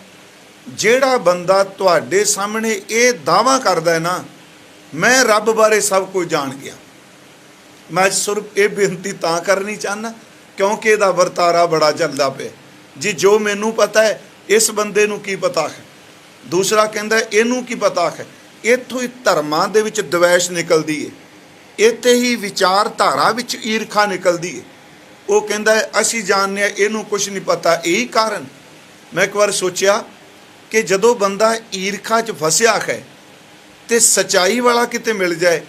ਜਿਹੜਾ ਬੰਦਾ ਤੁਹਾਡੇ ਸਾਹਮਣੇ ਇਹ ਦਾਵਾ ਕਰਦਾ ਹੈ ਨਾ ਮੈਂ ਰੱਬ ਬਾਰੇ ਸਭ ਕੁਝ ਜਾਣ ਗਿਆ, ਮੈਂ ਸਿਰਫ ਇਹ ਬੇਨਤੀ ਤਾਂ ਕਰਨੀ ਚਾਹੁੰਦਾ ਕਿਉਂਕਿ ਇਹਦਾ ਵਰਤਾਰਾ ਬੜਾ ਚੱਲਦਾ ਪਿਆ ਜੀ। ਜੋ ਮੈਨੂੰ ਪਤਾ ਹੈ ਇਸ ਬੰਦੇ ਨੂੰ ਕੀ ਪਤਾ ਹੈ, ਦੂਸਰਾ ਕਹਿੰਦਾ ਇਹਨੂੰ ਕੀ ਪਤਾ ਹੈ। ਇੱਥੋਂ ਹੀ ਧਰਮਾਂ ਦੇ ਵਿੱਚ ਦਵੈਸ਼ ਨਿਕਲਦੀ ਹੈ, ਇੱਥੇ ਹੀ ਵਿਚਾਰਧਾਰਾ ਵਿੱਚ ਈਰਖਾ ਨਿਕਲਦੀ ਹੈ। ਉਹ ਕਹਿੰਦਾ ਅਸੀਂ ਜਾਣਦੇ ਹਾਂ ਇਹਨੂੰ ਕੁਝ ਨਹੀਂ ਪਤਾ। ਇਹੀ ਕਾਰਨ ਮੈਂ ਇੱਕ ਵਾਰ ਸੋਚਿਆ कि जदों बंदा ईरखा च फसिया है तो सच्चाई वाला किते मिल जाए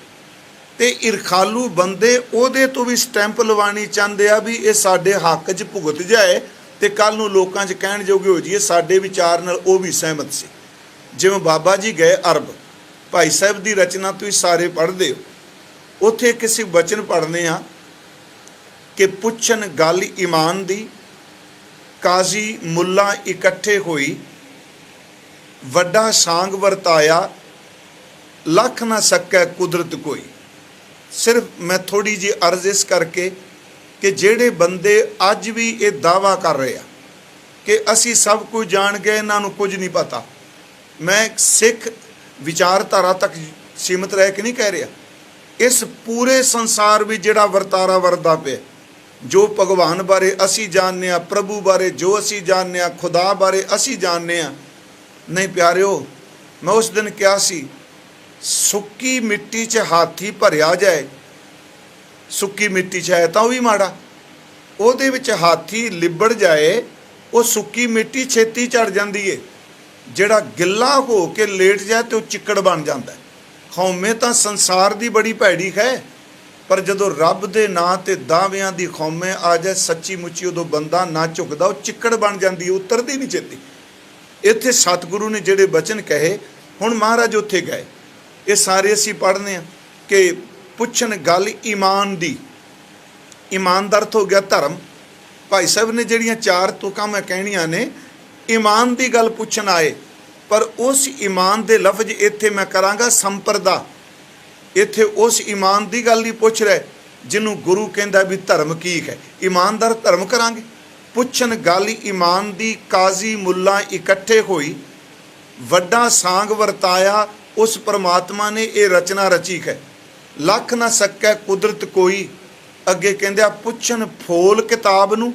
तो ईरखालू बंदे उहदे तो भी स्टैंप लवानी चाहते आ भी ये साडे हक च भुगत जाए तो कल नूं लोकां च कहण जोगे हो जाइए साडे विचार नाल वो भी सहमत सी। जिवें बाबा जी गए अरब, भाई साहब की रचना तुसीं सारे पढ़दे हो, उत्थे किसी वचन पढ़ने आ कि पुछन गल ईमान दी काजी मुल्ला इकट्ठे होई वड्डा सांग वरताया लख ना सकै कुदरत कोई। सिर्फ मैं थोड़ी जी अर्ज इस करके कि जेड़े बंदे अज भी ये दावा कर रहे हैं कि असी सब कुछ जान गए इन्हां नूं कुछ नहीं पता, मैं सिख विचारधारा तक सीमित रह के नहीं कह रहा। इस पूरे संसार में जिहड़ा वरतारा वरदा पे जो भगवान बारे असी जानने आ, प्रभु बारे जो असी जानने आ, खुदा बारे असी जानने आ। नहीं प्यारिओ, मैं उस दिन क्या सी सुक्की मिट्टी च हाथी भरिया जाए, सुक्की मिट्टी च है तो भी माड़ा, ਉਹਦੇ ਵਿੱਚ हाथी लिबड़ जाए वो सुक्की मिट्टी छेती चढ़ जाती है, ਜਿਹੜਾ गिला हो के लेट जाए तो चिक्कड़ बन जाता है। खौमे तो संसार की बड़ी भैड़ी है, पर जदों रब दे नां ते दावियां दी खौमे आ जाए सच्ची मुच्ची उदों बंदा ना झुकदा, वो चिक्कड़ बन जाती है, उतरती नहीं छेती। इत्थे सतगुरु ने जिहड़े बचन कहे हुण महाराज उत्थे गए, ये सारे असीं पढ़ने कि पुछन गल ईमान दी, ईमान दा अर्थ हो गया धर्म। भाई साहब ने जिहड़ियां चार तुकां मैं कहणियां ने ईमान दी गल पुछन आए, पर उस ईमान दे लफ्ज इत्थे मैं करांगा संपरदा। इत्थे उस ईमान दी गल नहीं पुछ रहे जिन्हों गुरु कहंदा भी धर्म की है, ईमानदार धर्म करांगे। पुछन गल ईमान दी काजी मुल्ला इकट्ठे होई वड्डा सांग वरताया उस परमात्मा ने ये रचना रची है लख ना सकै कुदरत कोई। अगे कहंदे पुछन फोल किताब नूं,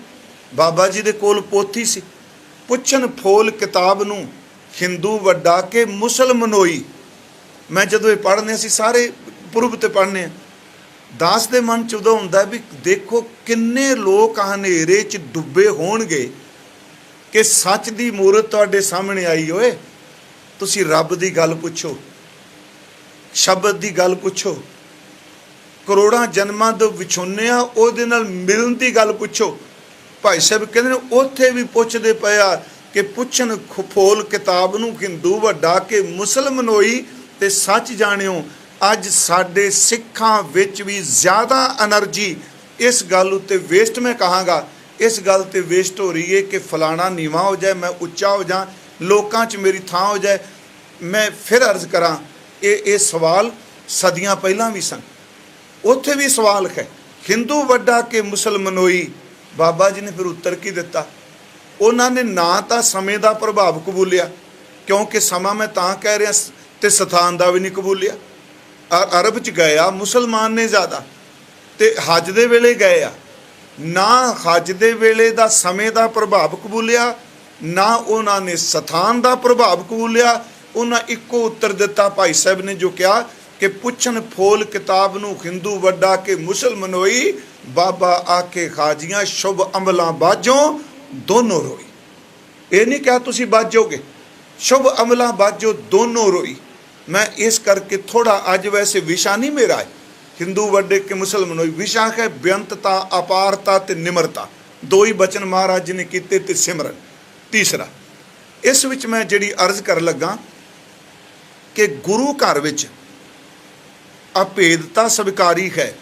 बाबा जी दे कोल पोथी सी, पुछन फोल किताब नूं हिंदू वड्डा के मुसलमानोई। मैं जदों ये पढ़ने असीं सारे पूर्व ते पढ़ने दास दे मन च उदों हुंदा भी देखो किन्ने लोग हनेरे च डुबे होणगे कि सच दी मूरत तुहाडे सामने आई होए, तुसीं रब दी गल पुछो, शब्द दी गल पुछो, करोड़ां जन्मां दे विछोनिया उहदे नाल मिलन दी गल पुछो। भाई साहब कहंदे ने उत्थे भी पुछदे पिया कि पुछन फोल किताब नूं हिंदू वड्डा के मुसलमानोई ते सच जाणिओ। अज साडे सिखां विच भी ज़्यादा एनर्जी इस गल उत्ते वेस्ट, मैं कहांगा इस गल ते वेस्ट हो रही है कि फलाना नीवा हो जाए मैं उच्चा हो जा, लोकां च मेरी थां हो जाए। मैं फिर अर्ज करा ये सवाल सदियां पहलां भी सन, उत्थे भी सवाल है हिंदू वड्डा के मुसलमानोई। बाबा जी ने फिर उत्तर की दिता, उन्होंने ना तो समय का प्रभाव कबूलिया क्योंकि समा मैं तां कह रहा तो स्थान का भी नहीं कबूलिया। अरब च गया मुसलमान ने ज़्यादा तो हज दे वेले गए आ, ना हज दे वेले दा समय का प्रभाव कबूलिया ना उन्होंने स्थान का प्रभाव कबूलिया। उन्हें इको उत्तर दिता भाई साहब ने जो कहा कि पुछन फोल किताब नूं हिंदू वड्डा के मुसलमानोई, बाबा आके खाजियां शुभ अमलों बाजों दोनों रोई। ये नहीं कहा तुसी बाजोगे, शुभ अमलों बाजो दोनों रोई। मैं इस करके थोड़ा अज वैसे विशा नहीं मेरा है हिंदू वड्डे के मुसलमानोई, विशा है बेअंतता अपारता ते निमरता। दो ही बचन महाराज जी ने कीते ते सिमरन। तीसरा इस विच मैं जिहड़ी अर्ज कर लगा कि गुरु घर विच ਅਭੇਦਤਾ ਸਵੀਕਾਰੀ ਹੈ,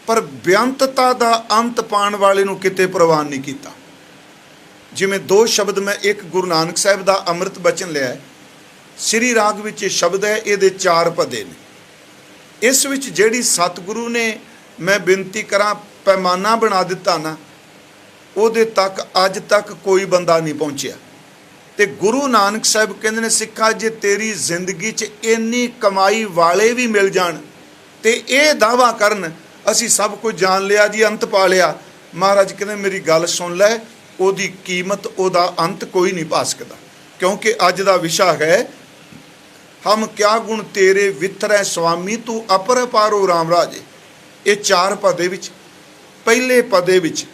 ਪਰ ਬੇਅੰਤਤਾ ਦਾ ਅੰਤ ਪਾਉਣ ਵਾਲੇ ਨੂੰ ਕਿਤੇ ਪ੍ਰਵਾਨ ਨਹੀਂ ਕੀਤਾ। ਜਿਵੇਂ ਦੋ ਸ਼ਬਦ ਮੈਂ ਇੱਕ ਗੁਰੂ ਨਾਨਕ ਸਾਹਿਬ ਦਾ ਅੰਮ੍ਰਿਤ ਬਚਨ ਲਿਆ, ਸ੍ਰੀ ਰਾਗ ਵਿੱਚ ਇਹ ਸ਼ਬਦ ਹੈ, ਇਹਦੇ 4 ਪਦੇ ਨੇ। ਇਸ ਵਿੱਚ ਜਿਹੜੀ ਸਤਿਗੁਰੂ ਨੇ ਮੈਂ ਬੇਨਤੀ ਕਰਾਂ ਪੈਮਾਨਾ ਬਣਾ ਦਿੱਤਾ ਨਾ, ਉਹਦੇ ਤੱਕ ਅੱਜ ਤੱਕ ਕੋਈ ਬੰਦਾ ਨਹੀਂ ਪਹੁੰਚਿਆ। ਤੇ ਗੁਰੂ ਨਾਨਕ ਸਾਹਿਬ ਕਹਿੰਦੇ ਨੇ, ਸਿੱਖਾ ਜੇ ਤੇਰੀ ਜ਼ਿੰਦਗੀ 'ਚ ਇੰਨੀ ਕਮਾਈ ਵਾਲੇ ਵੀ ਮਿਲ ਜਾਣ ਤੇ ਇਹ ਦਾਅਵਾ ਕਰਨ ਅਸੀਂ ਸਭ ਕੁਝ ਜਾਣ ਲਿਆ ਜੀ, ਅੰਤ ਪਾ ਲਿਆ, ਮਹਾਰਾਜ ਕਹਿੰਦੇ ਮੇਰੀ ਗੱਲ ਸੁਣ ਲੈ, ਉਹਦੀ ਕੀਮਤ, ਉਹਦਾ ਅੰਤ ਕੋਈ ਨਹੀਂ ਪਾ ਸਕਦਾ। ਕਿਉਂਕਿ ਅੱਜ ਦਾ ਵਿਸ਼ਾ ਹੈ, ਹਮ ਕਿਆ ਗੁਣ ਤੇਰੇ ਵਿਥਰੈ ਸੁਆਮੀ ਤੂੰ ਅਪਰਪਾਰੋ ਰਾਮ ਰਾਜੇ। ਇਹ 4 ਪਦੇ ਵਿੱਚ ਪਹਿਲੇ ਪਦੇ ਵਿੱਚ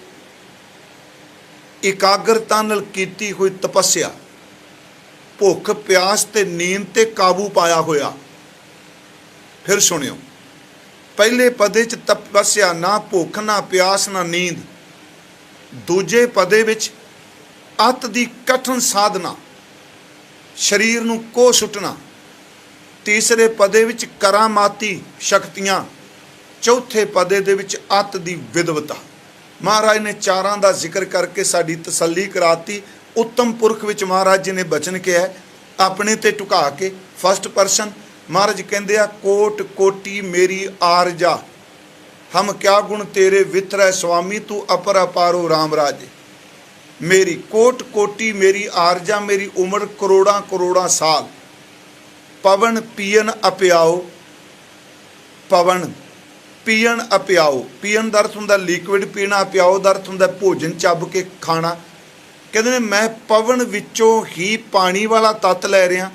ਇਕਾਗਰਤਾ ਨਾਲ ਕੀਤੀ ਹੋਈ ਤਪੱਸਿਆ, ਭੁੱਖ ਪਿਆਸ ਤੇ ਨੀਂਦ ਤੇ ਕਾਬੂ ਪਾਇਆ ਹੋਇਆ। ਫਿਰ ਸੁਣਿਓ, ਪਹਿਲੇ ਪਦੇ 'ਚ ਤਪੱਸਿਆ, ਨਾ ਭੁੱਖ ਨਾ ਪਿਆਸ ਨਾ ਨੀਂਦ। ਦੂਜੇ ਪਦੇ ਵਿੱਚ ਅੱਤ ਦੀ ਕਠਨ ਸਾਧਨਾ, ਸਰੀਰ ਨੂੰ ਕੋਹ ਸੁੱਟਣਾ। ਤੀਸਰੇ ਪਦੇ ਵਿੱਚ ਕਰਾਮਾਤੀ ਸ਼ਕਤੀਆਂ। ਚੌਥੇ ਪਦੇ ਦੇ ਵਿੱਚ ਅੱਤ ਦੀ ਵਿਦਵਤਾ। ਮਹਾਰਾਜ ਨੇ 4 ਦਾ ਜ਼ਿਕਰ ਕਰਕੇ ਸਾਡੀ ਤਸੱਲੀ ਕਰਾਤੀ। ਉੱਤਮ ਪੁਰਖ ਵਿੱਚ ਮਹਾਰਾਜ ਜੀ ਨੇ ਬਚਨ ਕਿਹਾ, ਆਪਣੇ ਤੇ ਝੁਕਾ ਕੇ ਫਸਟ ਪਰਸਨ ਮਹਾਰਾਜ ਕਹਿੰਦੇ ਆ, ਕੋਟ ਕੋਟੀ ਮੇਰੀ ਆਰਜਾ, ਹਮ ਕਿਆ ਗੁਣ ਤੇਰੇ ਵਿਥਰੈ ਸੁਆਮੀ ਤੂੰ ਅਪਰਪਾਰੋ ਰਾਮ ਰਾਜੇ। ਮੇਰੀ ਕੋਟ ਕੋਟੀ ਮੇਰੀ ਆਰਜਾ, ਮੇਰੀ ਉਮਰ ਕਰੋੜਾਂ ਕਰੋੜਾਂ ਸਾਲ। ਪਵਨ ਪੀਣ ਅਪਿਆਓ, ਪਵਨ ਪੀਣ ਅਪਿਆਓ। ਪੀਣ ਦਾ ਅਰਥ ਹੁੰਦਾ ਲਿਕਵਿਡ ਪੀਣਾ, ਅਪਿਆਓ ਦਾ ਅਰਥ ਹੁੰਦਾ ਭੋਜਨ ਚੱਬ ਕੇ ਖਾਣਾ। ਕਹਿੰਦੇ ਨੇ ਮੈਂ ਪਵਨ ਵਿੱਚੋਂ ਹੀ ਪਾਣੀ ਵਾਲਾ ਤੱਤ ਲੈ ਰਿਹਾ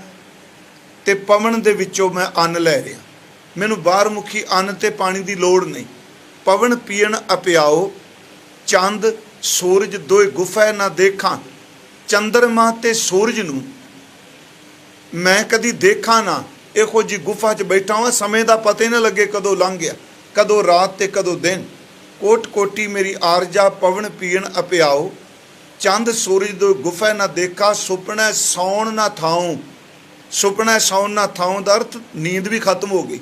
ਤੇ ਪਵਨ ਦੇ ਵਿੱਚੋਂ ਮੈਂ ਅੰਨ ਲੈ ਰਿਹਾ। ਮੈਨੂੰ ਬਾਹਰ ਮੁਖੀ ਅੰਨ ਤੇ ਪਾਣੀ ਦੀ ਲੋੜ ਨਹੀਂ। ਪਵਨ ਪੀਣ ਅਪਿਆਓ, ਚੰਦ ਸੂਰਜ ਦੋਏ ਗੁਫਾ ਨਾ ਦੇਖਾਂ। ਚੰਦਰਮਾ ਤੇ ਸੂਰਜ ਨੂੰ ਮੈਂ ਕਦੀ ਦੇਖਾਂ ਨਾ, ਇਹੋ ਜੀ ਗੁਫਾ 'ਚ ਬੈਠਾ ਹਾਂ, ਸਮੇਂ ਦਾ ਪਤਾ ਹੀ ਨਾ ਲੱਗੇ ਕਦੋਂ ਲੰਘ ਗਿਆ, ਕਦੋਂ ਰਾਤ ਤੇ ਕਦੋਂ ਦਿਨ। ਕੋਟ ਕੋਟੀ ਮੇਰੀ ਆਰਜਾ, ਪਵਨ ਪੀਣ ਅਪਿਆਓ, ਚੰਦ ਸੂਰਜ ਦੋ ਗੁਫਾ ਨਾ ਦੇਖਾ। ਸੁਪਨਾ ਸੌਣ ਨਾ ਥਾਉ। ਸੁਪਨਾ ਸੌਣ ਨਾ ਥਾਉ ਦਾ ਅਰਥ ਨੀਂਦ ਵੀ ਖਤਮ ਹੋ ਗਈ।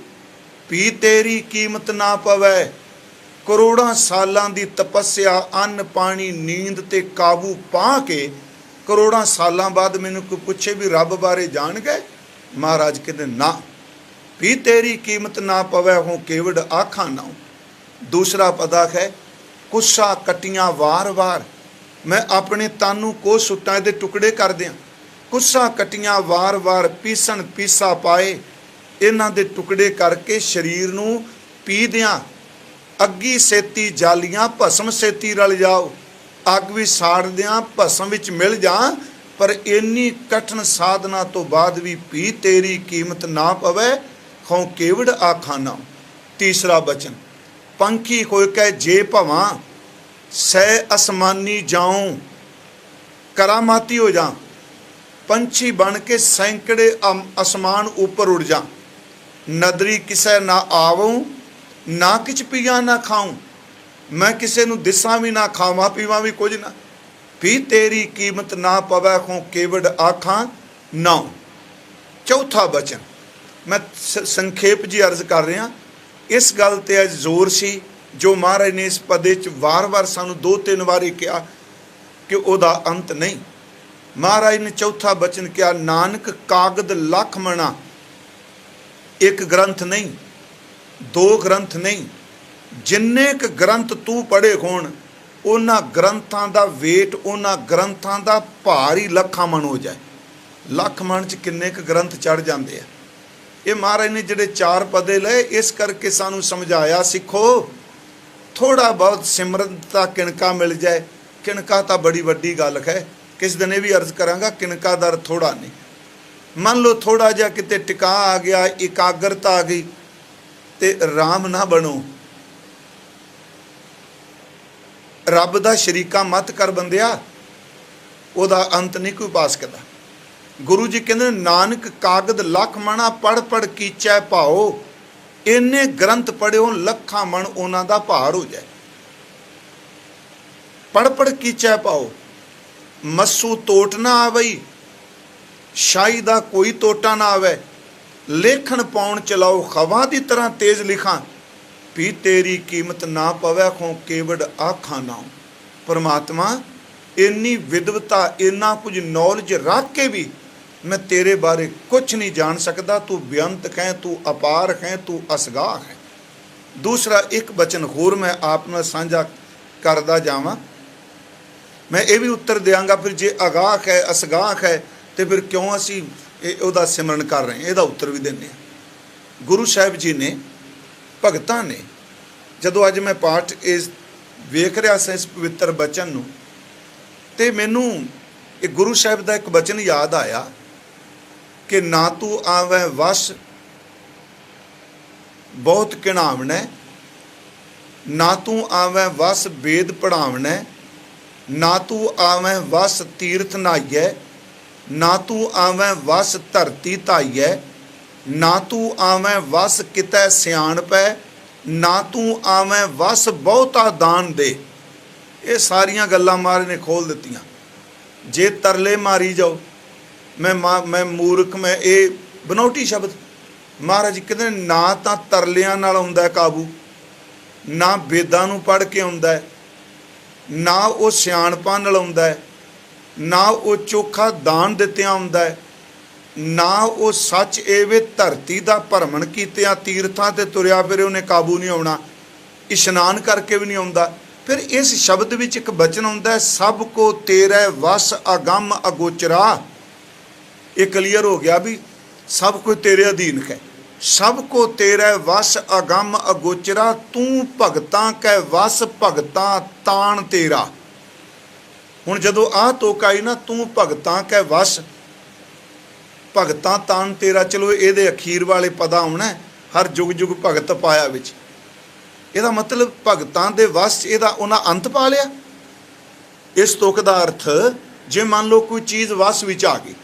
ਪੀ ਤੇਰੀ ਕੀਮਤ ਨਾ ਪਵੈ। ਕਰੋੜਾਂ ਸਾਲਾਂ ਦੀ ਤਪੱਸਿਆ, ਅੰਨ ਪਾਣੀ ਨੀਂਦ ਤੇ ਕਾਬੂ ਪਾ ਕੇ ਕਰੋੜਾਂ ਸਾਲਾਂ ਬਾਅਦ ਮੈਨੂੰ ਕੋਈ ਪੁੱਛੇ ਵੀ ਰੱਬ ਬਾਰੇ ਜਾਣ ਗਏ? ਮਹਾਰਾਜ ਕਹਿੰਦੇ ਨਾ, ਵੀ ਤੇਰੀ ਕੀਮਤ ਨਾ ਪਵੈ ਹੋ ਕੇਵੜ ਆਖਾਂ ਨਾਉ। ਦੂਸਰਾ ਪਦਾ ਹੈ, ਕੁੱਸਾ ਕੱਟੀਆਂ ਵਾਰ-ਵਾਰ। ਮੈਂ ਆਪਣੇ ਤਨ ਨੂੰ ਕੋਹ ਸੁੱਟਾਂ, ਇਹਦੇ ਟੁਕੜੇ ਕਰ ਦਿਆਂ। ਕੁੱਸਾ ਕੱਟੀਆਂ ਵਾਰ-ਵਾਰ, ਪੀਸਣ ਪੀਸਾ ਪਾਏ। ਇਹਨਾਂ ਦੇ ਟੁਕੜੇ ਕਰਕੇ ਸਰੀਰ ਨੂੰ ਪੀ ਦਿਆਂ। ਅੱਗੀ ਸੇਤੀ ਜਾਲੀਆਂ, ਭਸਮ ਸੇਤੀ ਰਲ ਜਾਓ। ਅੱਗ ਵੀ ਸਾੜ ਦਿਆਂ, ਭਸਮ ਵਿੱਚ ਮਿਲ ਜਾ। ਪਰ ਇੰਨੀ ਕਠਨ ਸਾਧਨਾ ਤੋਂ ਬਾਅਦ ਵੀ ਵੀ ਤੇਰੀ ਕੀਮਤ ਨਾ ਪਵੇ ਹੋਂ ਕੇਵੜ ਆਖਾਂ ਨਾਉ। ਤੀਸਰਾ ਬਚਨ, ਪੰਖੀ ਹੋਇ ਕੈ ਜੇ ਭਵਾਂ, ਸੈ ਅਸਮਾਨੀ ਜਾਉ। ਕਰਾਮਾਤੀ ਹੋ ਜਾ, ਪੰਛੀ ਬਣ ਕੇ ਸੈਂਕੜੇ ਅਸਮਾਨ ਉੱਪਰ ਉੱਡ ਜਾ। ਨਦਰੀ ਕਿਸੇ ਨਾ ਆਵਉ, ਨਾ ਕਿਛ ਪੀਆ ਨਾ ਖਾਉ। ਮੈਂ ਕਿਸੇ ਨੂੰ ਦਿਸਾਂ ਵੀ ਨਾ, ਖਾਵਾਂ ਪੀਵਾਂ ਵੀ ਕੁਝ ਨਾ। ਵੀ ਤੇਰੀ ਕੀਮਤ ਨਾ ਪਵੈ ਹੋਂ ਕੇਵੜ ਆਖਾਂ ਨਾਉ। ਚੌਥਾ ਬਚਨ ਮੈਂ ਸੰਖੇਪ ਜੀ ਅਰਜ਼ ਕਰ ਰਿਹਾ। ਇਸ ਗੱਲ ਤੇ ਅੱਜ ਜ਼ੋਰ ਸੀ ਜੋ ਮਹਾਰਾਜ ਨੇ ਇਸ ਪਦੇ 'ਚ ਵਾਰ-ਵਾਰ ਸਾਨੂੰ 2-3 ਵਾਰੀ ਕਿਹਾ ਕਿ ਉਹਦਾ ਅੰਤ ਨਹੀਂ। ਮਹਾਰਾਜ ਨੇ ਚੌਥਾ ਬਚਨ ਕਿਹਾ, ਨਾਨਕ ਕਾਗਦ ਲੱਖ ਮਣਾ। ਇੱਕ ਗ੍ਰੰਥ ਨਹੀਂ, 2 ਗ੍ਰੰਥ ਨਹੀਂ, ਜਿੰਨੇ ਕੁ ਗ੍ਰੰਥ ਤੂੰ ਪੜ੍ਹੇ ਹੋਣ, ਉਹਨਾਂ ਗ੍ਰੰਥਾਂ ਦਾ ਵੇਟ, ਉਹਨਾਂ ਗ੍ਰੰਥਾਂ ਦਾ ਭਾਰ ਹੀ ਲੱਖਾਂ ਮਣ ਹੋ ਜਾਏ। ਲੱਖ ਮਣ 'ਚ ਕਿੰਨੇ ਕੁ ਗ੍ਰੰਥ ਚੜ੍ਹ ਜਾਂਦੇ ਆ। ਇਹ ਮਹਾਰਾਜ ਨੇ ਜਿਹੜੇ 4 ਪਦੇ ਲਏ, ਇਸ ਕਰਕੇ ਸਾਨੂੰ ਸਮਝਾਇਆ, ਸਿੱਖੋ ਥੋੜ੍ਹਾ ਬਹੁਤ ਸਿਮਰਨ ਦਾ ਕਿਣਕਾ ਮਿਲ ਜਾਏ। ਕਿਣਕਾ ਤਾਂ ਬੜੀ ਵੱਡੀ ਗੱਲ ਹੈ। ਕਿਸ ਦਿਨ ਇਹ ਵੀ ਅਰਜ਼ ਕਰਾਂਗਾ, ਕਿਣਕਾ ਦਰ ਥੋੜ੍ਹਾ ਨਹੀਂ। ਮੰਨ ਲਓ ਥੋੜ੍ਹਾ ਜਿਹਾ ਕਿਤੇ ਟਿਕਾ ਆ ਗਿਆ, ਇਕਾਗਰਤਾ ਆ ਗਈ, ਤੇ ਰਾਮ ਨਾ ਬਣੋ। ਰੱਬ ਦਾ ਸ਼ਰੀਕਾ ਮਤ ਕਰ ਬੰਦਿਆ, ਉਹਦਾ ਅੰਤ ਨਹੀਂ ਕੋਈ ਪਾ ਸਕਦਾ। ਗੁਰੂ ਜੀ ਕਹਿੰਦੇ ਨਾਨਕ ਕਾਗਦ ਲੱਖ ਮਣਾ, ਪੜ੍ਹ ਪੜ੍ਹ ਕੀਚੈ ਭਾਓ। ਇੰਨੇ ਗ੍ਰੰਥ ਪੜ੍ਹਿਓ, ਲੱਖਾਂ ਮਣ ਉਹਨਾਂ ਦਾ ਭਾਰ ਹੋ ਜਾਏ। ਪੜ੍ਹ ਪੜ੍ਹ ਕੀਚੈ ਭਾਓ। ਮੱਸੂ ਤੋਟ ਨਾ ਆਵਈ, ਸ਼ਾਹੀ ਦਾ ਕੋਈ ਤੋਟਾ ਨਾ ਆਵੇ। लेखन पाउण चलाओ हवा की तरह तेज लिखा, भी तेरी कीमत ना पवै खो केवड़ आखा नाओ। परमात्मा इन्नी विद्वता इन्ना कुछ नॉलेज रख के भी मैं तेरे बारे कुछ नहीं जान सकता। तू बेअंत है, तू अपार है, तू असगाह है। दूसरा एक वचन होर मैं आप नाल साझा करदा जावां, मैं ये भी उत्तर देंगा फिर जे अगाह है असगाह है तो फिर क्यों असी ਉਹਦਾ सिमरन कर रहे हैं, ਇਹਦਾ उत्तर भी देने। गुरु साहिब जी ने भगतां ने जदों अज मैं पाठ इस वेख रहा सा इस पवित्र बचन नूं ते मैनू एक गुरु साहिब का एक बचन याद आया कि ना तू आवै वस बहुत घिणावना, ना तू आवै वस वेद पढ़ावना, ना तू आवै वस तीर्थ नहाइए, ना तू आवै वस धरती धाइए, ना तू आवै वस कितै सियाणप है, ना तू आवै वस बहुता दान दे। ये सारियां गल्लां महाराज ने खोल दित्तियां। जे तरले मारी जाओ मैं मूर्ख, मैं ये बनौटी शब्द महाराज कहते ना तो तरलियां नाल आउंदा काबू, ना वेदां नूं पढ़ के आउंदा है, ना वो सियाणपां नाल आउंदा है, ना वो चोखा दान दित्तियां आउंदा है, ना वो सच एवे धरती का भरमण कीतियां तीर्थां ते तुरिया फिरे उन्हें काबू नहीं आउणा, इशनान करके भी नहीं आउंदा। फिर इस शब्द विच एक बचन आउंदा है, सब को तेरे वस अगम अगोचरा। ये क्लीयर हो गया भी सब कुछ तेरे अधीन है, सब को तेरे वस अगम अगोचरा, तू भगतां कै वस भगतां तान तेरा। हुण जदों आ तुक आई ना, तू भगतां कै वस भगतां तान तेरा, चलो ये अखीर वाले पदा आउणा हर जुग जुग भगत पाया विच, ਇਹਦਾ मतलब भगतां दे वस ਇਹਦਾ ਉਹਨਾਂ अंत पा लिया। इस तुक का अर्थ जे मान लो कोई चीज़ वस विच आ गई,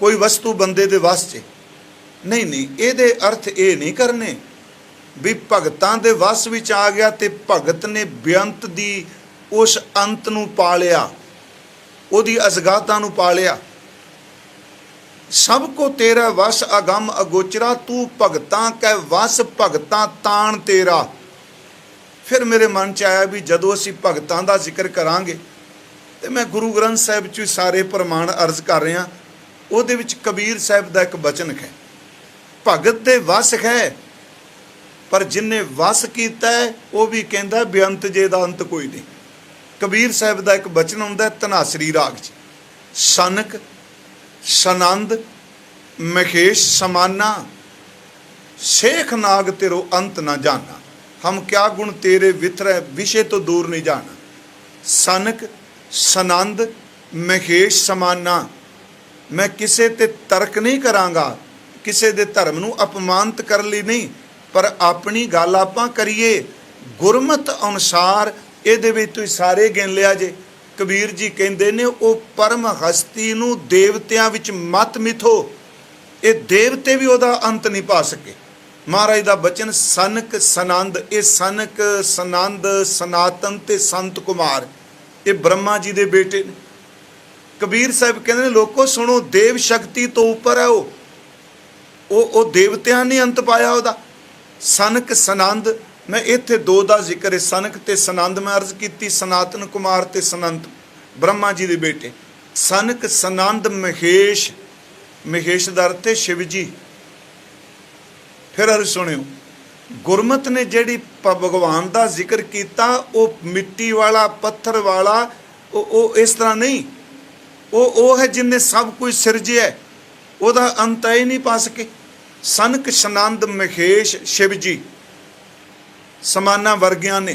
कोई वस्तु बंदे दे वस च नहीं, ये अर्थ ये नहीं करने भी भगतां दे वस विच आ गया तो भगत ने बेअंत दी उस अंत नूं पा लिया, उहदी असगाहता नूं पा लिया। सब को तेरा वस अगम अगोचरा, तू भगतां कै वस भगतां तान तेरा। फिर मेरे मन च आया भी जदों असीं भगतां दा जिक्र करांगे तो मैं गुरु ग्रंथ साहिब च सारे प्रमाण अर्ज कर रहा, उहदे विच कबीर साहिब दा एक बचन है, भगत दे वस है पर जिन्हें वस कीता है वह भी कहता बेअंत जे दा अंत कोई नहीं। कबीर साहिब का एक बचन आउंदा धनासरी राग च, सनक सनंद मखेश समाना, शेख नाग तेरो अंत ना जाना, हम क्या गुण तेरे विथरै विषय तो दूर नहीं जाना। सनक सनंद मखेश समाना, मैं किसे ते तर्क नहीं करांगा, किसे दे धर्म नूं अपमानित कर लई नहीं, पर अपनी गल आपां करिए गुरमत अनुसार। ਇਹਦੇ ਵਿੱਚ ਤੁਸੀਂ ਸਾਰੇ ਗਿਣ ਲਿਆ ਜੇ। कबीर जी कहते ने वो परम हस्ती नूं देवतियां विच मत मिथो, ये देवते भी वह अंत नहीं पा सके। महाराज का बचन सनक सनंद, ये सनक सनंद सनातन ते संत कुमार ये ब्रह्मा जी के बेटे ने। कबीर साहब कहते लोगों सुनो, देव शक्ति तो ऊपर है वो देवतियां ने अंत पाया वह। सनक सनंद, मैं इत्थे दो का जिक्र है, सनक ते सनंद मैं अर्ज की, सनातन कुमार ते सनंत ब्रह्मा जी के बेटे। सनक सनंद महेश, महेश का अर्थ है शिव जी। फिर अर्ज सुनियो, गुरमत ने जिहड़ी भगवान का जिक्र किया वो मिट्टी वाला पत्थर वाला वो इस तरह नहीं, वो है जिन्हें सब कुछ सिरजिया, वह अंत ही नहीं पा सके। सनक सनंद महेश शिव जी समाना वर्गिया ने,